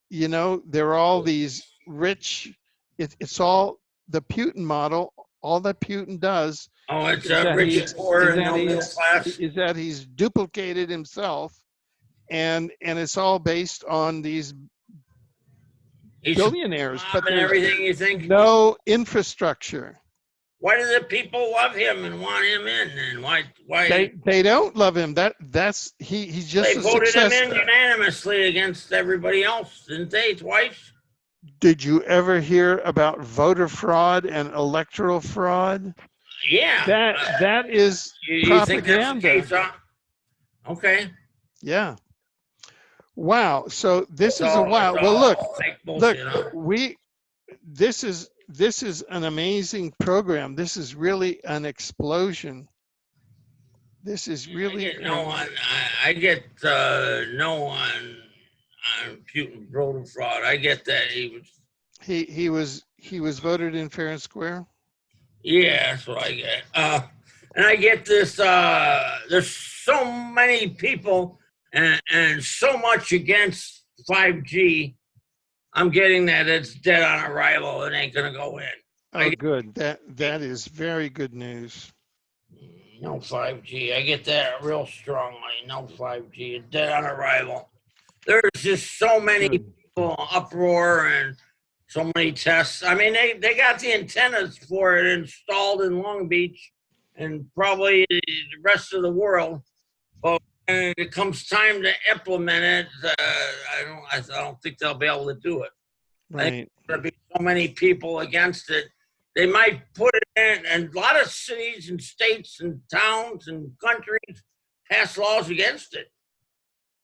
these rich. It's all the Putin model. All that Putin does Oh, it's is that rich and poor and no middle class. is that he's duplicated himself, and it's all based on these He's billionaires, but and there's everything you think. no infrastructure. Why do the people love him and want him in? And why? They don't love him. That's he's just They a voted him success. in unanimously against everybody else, didn't they? Twice. Did you ever hear about voter fraud and electoral fraud? Yeah. That is you think that's the propaganda. case, huh? Okay. Yeah. Wow. So this It's is a all- wow. it's Well, all look, fake bullshit, huh? this is an amazing program. This is really an explosion. This is really I get no on Putin voter fraud. I get that he was voted in fair and square. yeah, that's what I get. And I get this. There's so many people and so much against 5G. I'm getting that it's dead on arrival. It ain't gonna go in. Oh, good. That is very good news. No 5G. I get that real strongly. No 5G. It's dead on arrival. There's just so many people uproar and so many tests. I mean, they got the antennas for it installed in Long Beach and probably the rest of the world. But when it comes time to implement it, I don't think they'll be able to do it. I think there'll be so many people against it. They might put it in, and a lot of cities and states and towns and countries pass laws against it.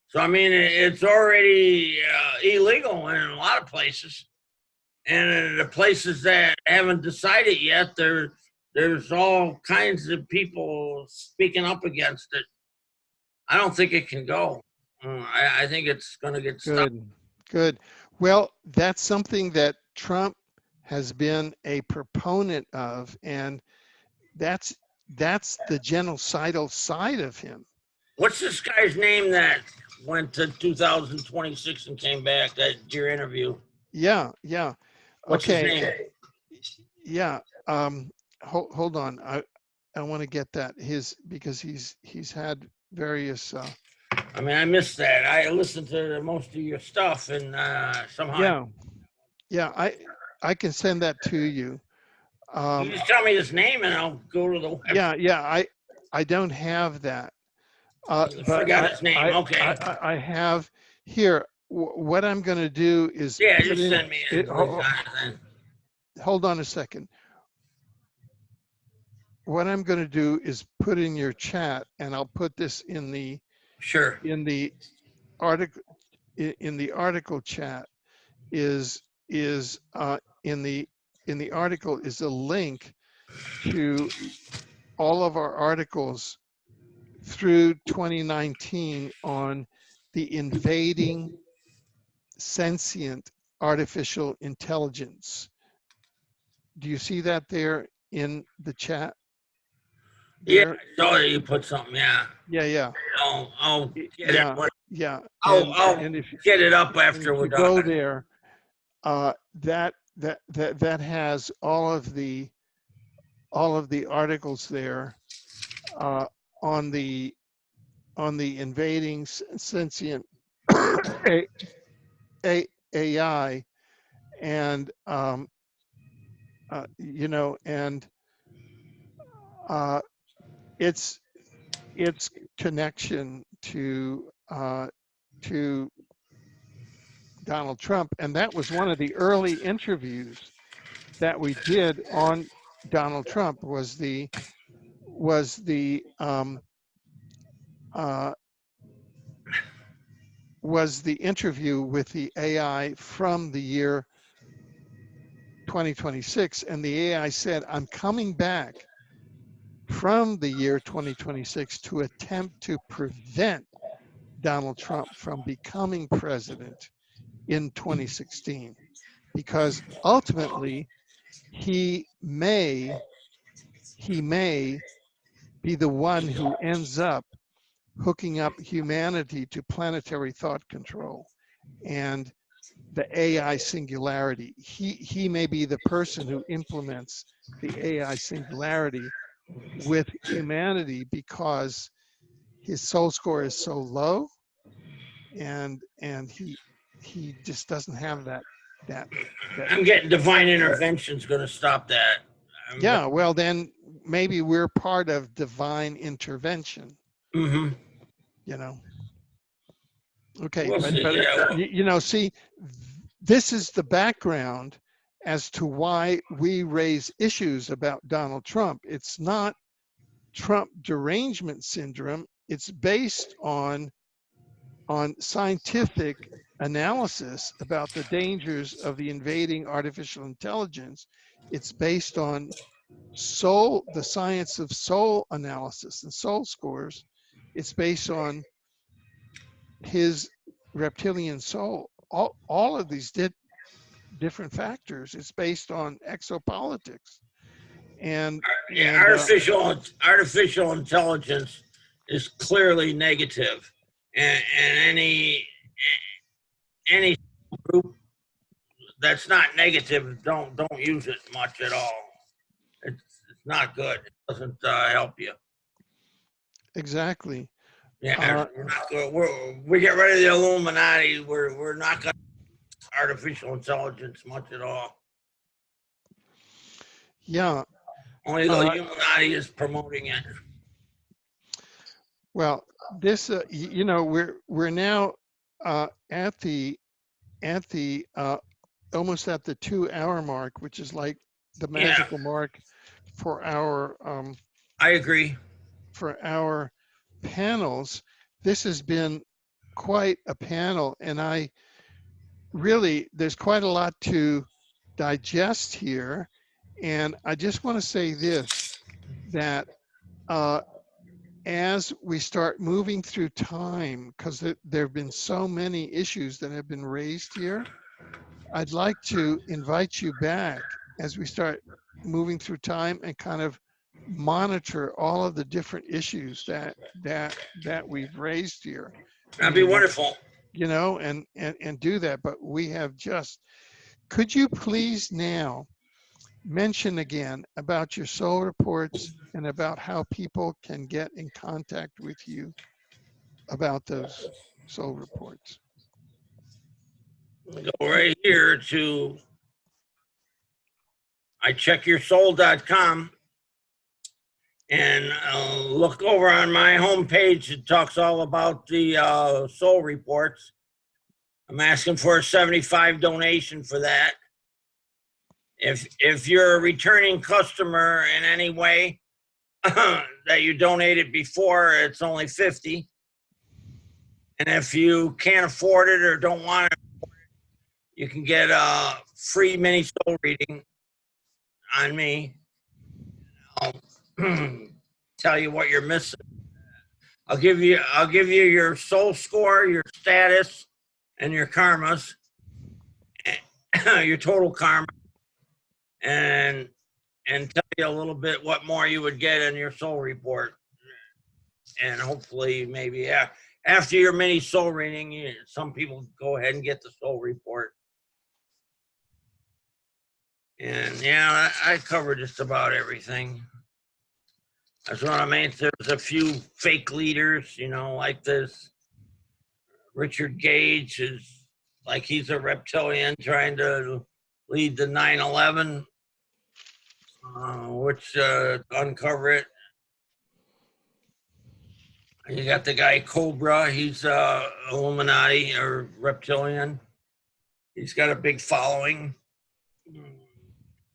So, I mean, it's already illegal in a lot of places. And in the places that haven't decided yet, there's all kinds of people speaking up against it. I don't think it can go. I think it's going to get stuck. Good. Well, that's something that Trump has been a proponent of, and that's the genocidal side of him. What's this guy's name that went to 2026 and came back? That your interview. Yeah. What's his name? Yeah. Hold on. I want to get that because he's had various. I mean, I missed that. I listened to most of your stuff, and somehow. Yeah. I can send that to you. You just tell me his name, and I'll go to the website. Yeah. I don't have that. But forgot his name. Okay. I have here. What I'm going to do is just send me it. Hold on a second. What I'm going to do is put in your chat, and I'll put this in the article chat is in the article is a link to all of our articles through 2019 on the invading sentient artificial intelligence. Do you see that there in the chat? Yeah, I saw that you put something. Yeah. I'll get it. Yeah. I'll get it up after we're done. Go there. That has all of the articles there on the invading sentient AI, and its connection to Donald Trump. And that was one of the early interviews that we did on Donald Trump was the interview with the AI from the year 2026. And the AI said, I'm coming back from the year 2026 to attempt to prevent Donald Trump from becoming president in 2016, because ultimately he may be the one who ends up hooking up humanity to planetary thought control. And the AI singularity. He may be the person who implements the AI singularity with humanity because his soul score is so low, and he just doesn't have that that I'm getting divine intervention's going to stop that. yeah, well then maybe we're part of divine intervention, Mm-hmm. you know. Okay, We'll but see. Yeah. you know, see, this is the background as to why we raise issues about Donald Trump. It's not Trump derangement syndrome. It's based on scientific analysis about the dangers of the invading artificial intelligence. It's based on soul, the science of soul analysis and soul scores. It's based on his reptilian soul. All of these different factors. It's based on exopolitics. And Yeah, artificial intelligence is clearly negative, and any group that's not negative, don't use it much at all. It's not good. It doesn't help you. exactly. Yeah, we're not good. We get rid of the Illuminati. We're not going to artificial intelligence much at all. Yeah. Only the Illuminati is promoting it. Well, this you know, we're now at the almost at the 2-hour mark, which is like the magical mark for our I agree. for our panels. This has been quite a panel, and I really, there's quite a lot to digest here. And I just want to say this, that as we start moving through time, because there have been so many issues that have been raised here, I'd like to invite you back as we start moving through time and kind of monitor all of the different issues that we've raised here. That'd be wonderful. You know, and do that. But we have just, could you please now mention again about your soul reports and about how people can get in contact with you about those soul reports? Go right here to icheckyoursoul.com and look over on my homepage. It talks all about the soul reports. I'm asking for a 75 donation for that. If you're a returning customer in any way that you donated before, it's only 50. And if you can't afford it or don't want it, you can get a free mini soul reading on me. I'll tell you what you're missing. I'll give you your soul score, your status, and your karmas, your total karma, and tell you a little bit what more you would get in your soul report. And hopefully maybe after your mini soul reading, some people go ahead and get the soul report. And yeah, I cover just about everything. That's what I mean. There's a few fake leaders, you know, like this Richard Gage is like he's a reptilian trying to lead the 9/11, which uncover it. You got the guy Cobra. He's Illuminati or reptilian. He's got a big following.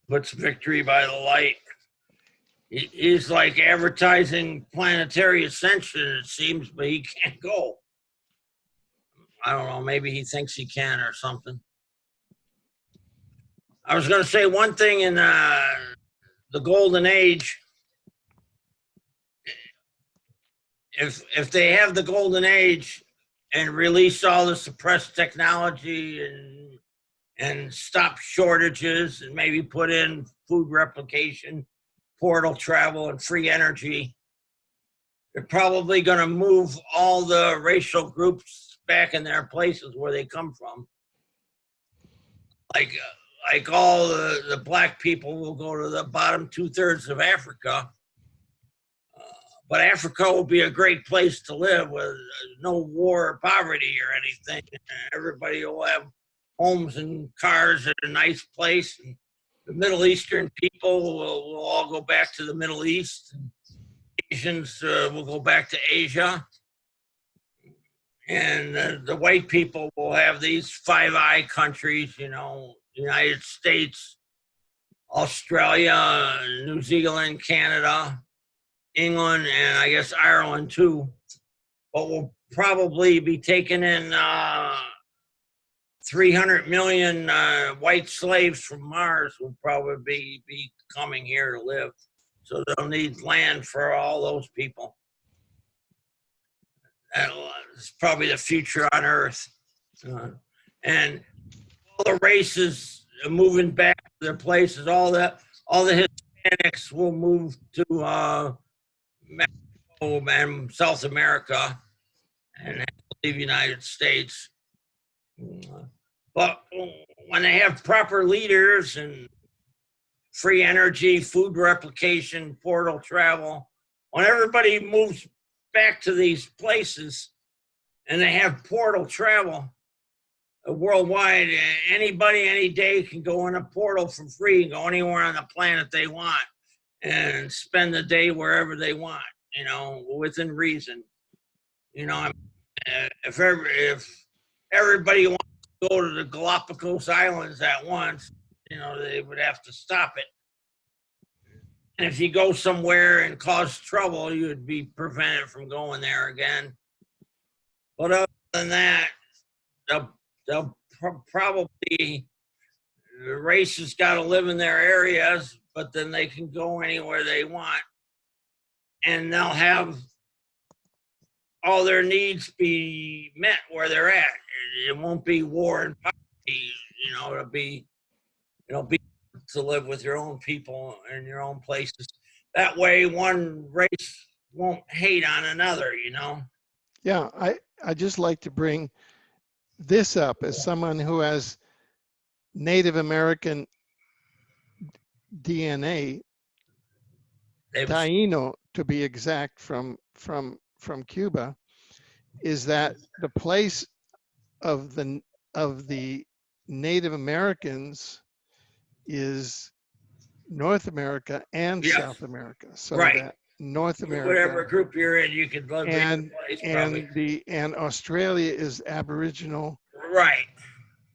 Puts victory by the light. He's like advertising planetary ascension, it seems, but he can't go. I don't know. Maybe he thinks he can or something. I was going to say one thing in the golden age. If they have the golden age and release all the suppressed technology and stop shortages and maybe put in food replication, portal travel, and free energy, they're probably going to move all the racial groups back in their places where they come from. like all the black people will go to the bottom 2/3 of Africa. But Africa will be a great place to live with no war or poverty or anything. Everybody will have homes and cars at a nice place. And the Middle Eastern people will all go back to the Middle East. And Asians will go back to Asia. And the white people will have these Five Eye countries, you know, United States, Australia, New Zealand, Canada, England, and I guess Ireland too. But we'll probably be taking in 300 million white slaves from Mars will probably be coming here to live. So they'll need land for all those people. It's probably the future on Earth. And all the races are moving back to their places. All the Hispanics will move to Mexico and South America and leave the United States. But when they have proper leaders and free energy, food replication, portal travel, when everybody moves back to these places and they have portal travel worldwide, anybody any day can go in a portal for free and go anywhere on the planet they want and spend the day wherever they want, you know, within reason. You know, if everybody wants to go to the Galapagos Islands at once, you know, they would have to stop it. And if you go somewhere and cause trouble, you would be prevented from going there again. But other than that, they'll probably, the race has got to live in their areas, but then they can go anywhere they want. And they'll have all their needs be met where they're at. It won't be war and poverty, you know, it'll be to live with your own people in your own places. That way one race won't hate on another, you know? Yeah, I just like to bring this up as someone who has Native American DNA, Taino to be exact, from Cuba, is that the place of the Native Americans is North America and Yes. South America. So Right. that North America, whatever group you're in, you could live and place, probably. and Australia is Aboriginal. Right.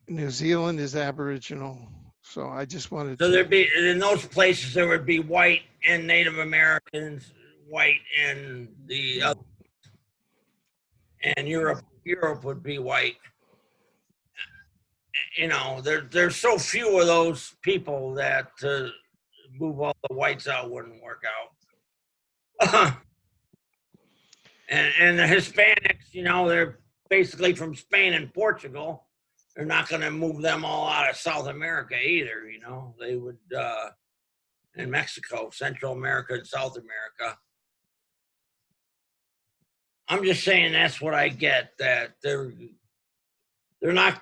New Zealand is Aboriginal. So I just wanted So to. there'd be, in those places, there would be white and Native Americans, white and the other, and Europe would be white. You know, there's so few of those people that move all the whites out wouldn't work out. And the Hispanics, you know, they're basically from Spain and Portugal. They're not going to move them all out of South America either, you know. They would, in Mexico, Central America and South America. I'm just saying that's what I get, that they're not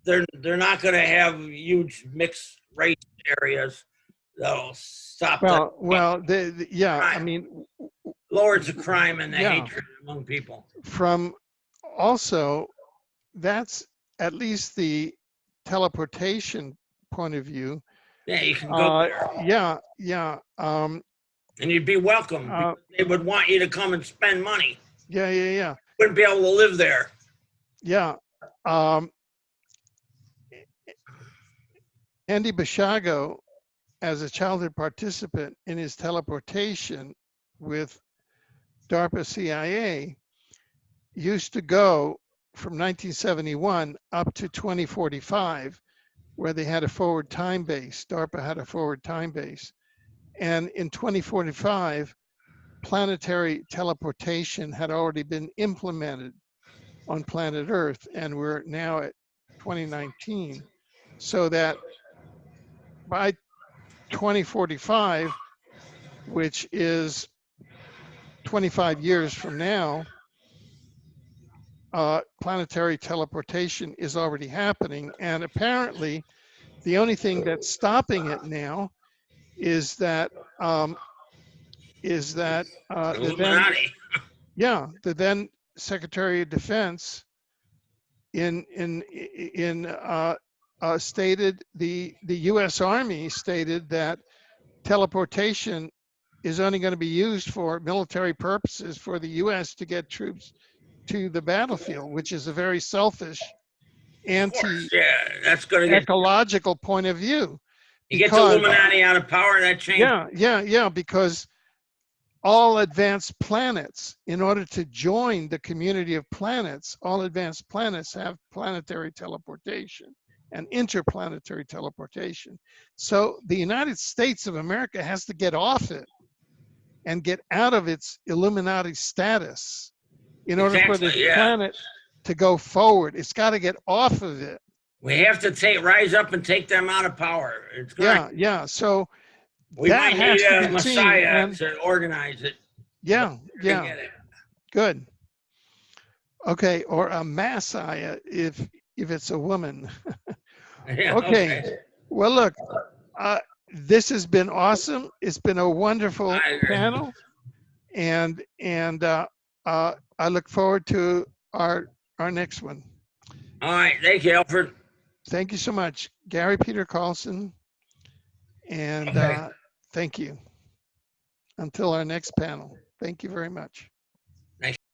going to have huge mixed race areas that'll stop them. Well, yeah, crime. I mean, Lowers the crime and the Yeah. hatred among people. from also, that's at least the teleportation point of view. Yeah, you can go there. Yeah. And you'd be welcome. Because they would want you to come and spend money. Yeah. You wouldn't be able to live there. Yeah. Andy Bashago, as a childhood participant in his teleportation with DARPA CIA, used to go from 1971 up to 2045, where they had a forward time base. DARPA had a forward time base. And in 2045, planetary teleportation had already been implemented on planet Earth, and we're now at 2019. So that by 2045, which is 25 years from now, planetary teleportation is already happening, and apparently the only thing that's stopping it now is that Illuminati. the then Secretary of Defense stated, the U.S. Army stated that teleportation is only going to be used for military purposes for the U.S. to get troops to the battlefield, which is a very selfish, Of course, yeah, that's gonna get anti-ecological point of view. you get the Because, Illuminati out of power. That changes. yeah, because all advanced planets, in order to join the community of planets, all advanced planets have planetary teleportation and interplanetary teleportation. So the United States of America has to get off it and get out of its Illuminati status in order for this planet to go forward. It's got to get off of it. We have to rise up and take them out of power. It's gonna, yeah. So we that might has need to a be Messiah seen, to organize it. Yeah. Get it. Good. Okay, or a Messiah if it's a woman. Yeah, Okay. Well, look, this has been awesome. It's been a wonderful panel, and I look forward to our next one. All right, thank you, Alfred. Thank you so much, Gary Peter Carlson, and thank you. Until our next panel. Thank you very much.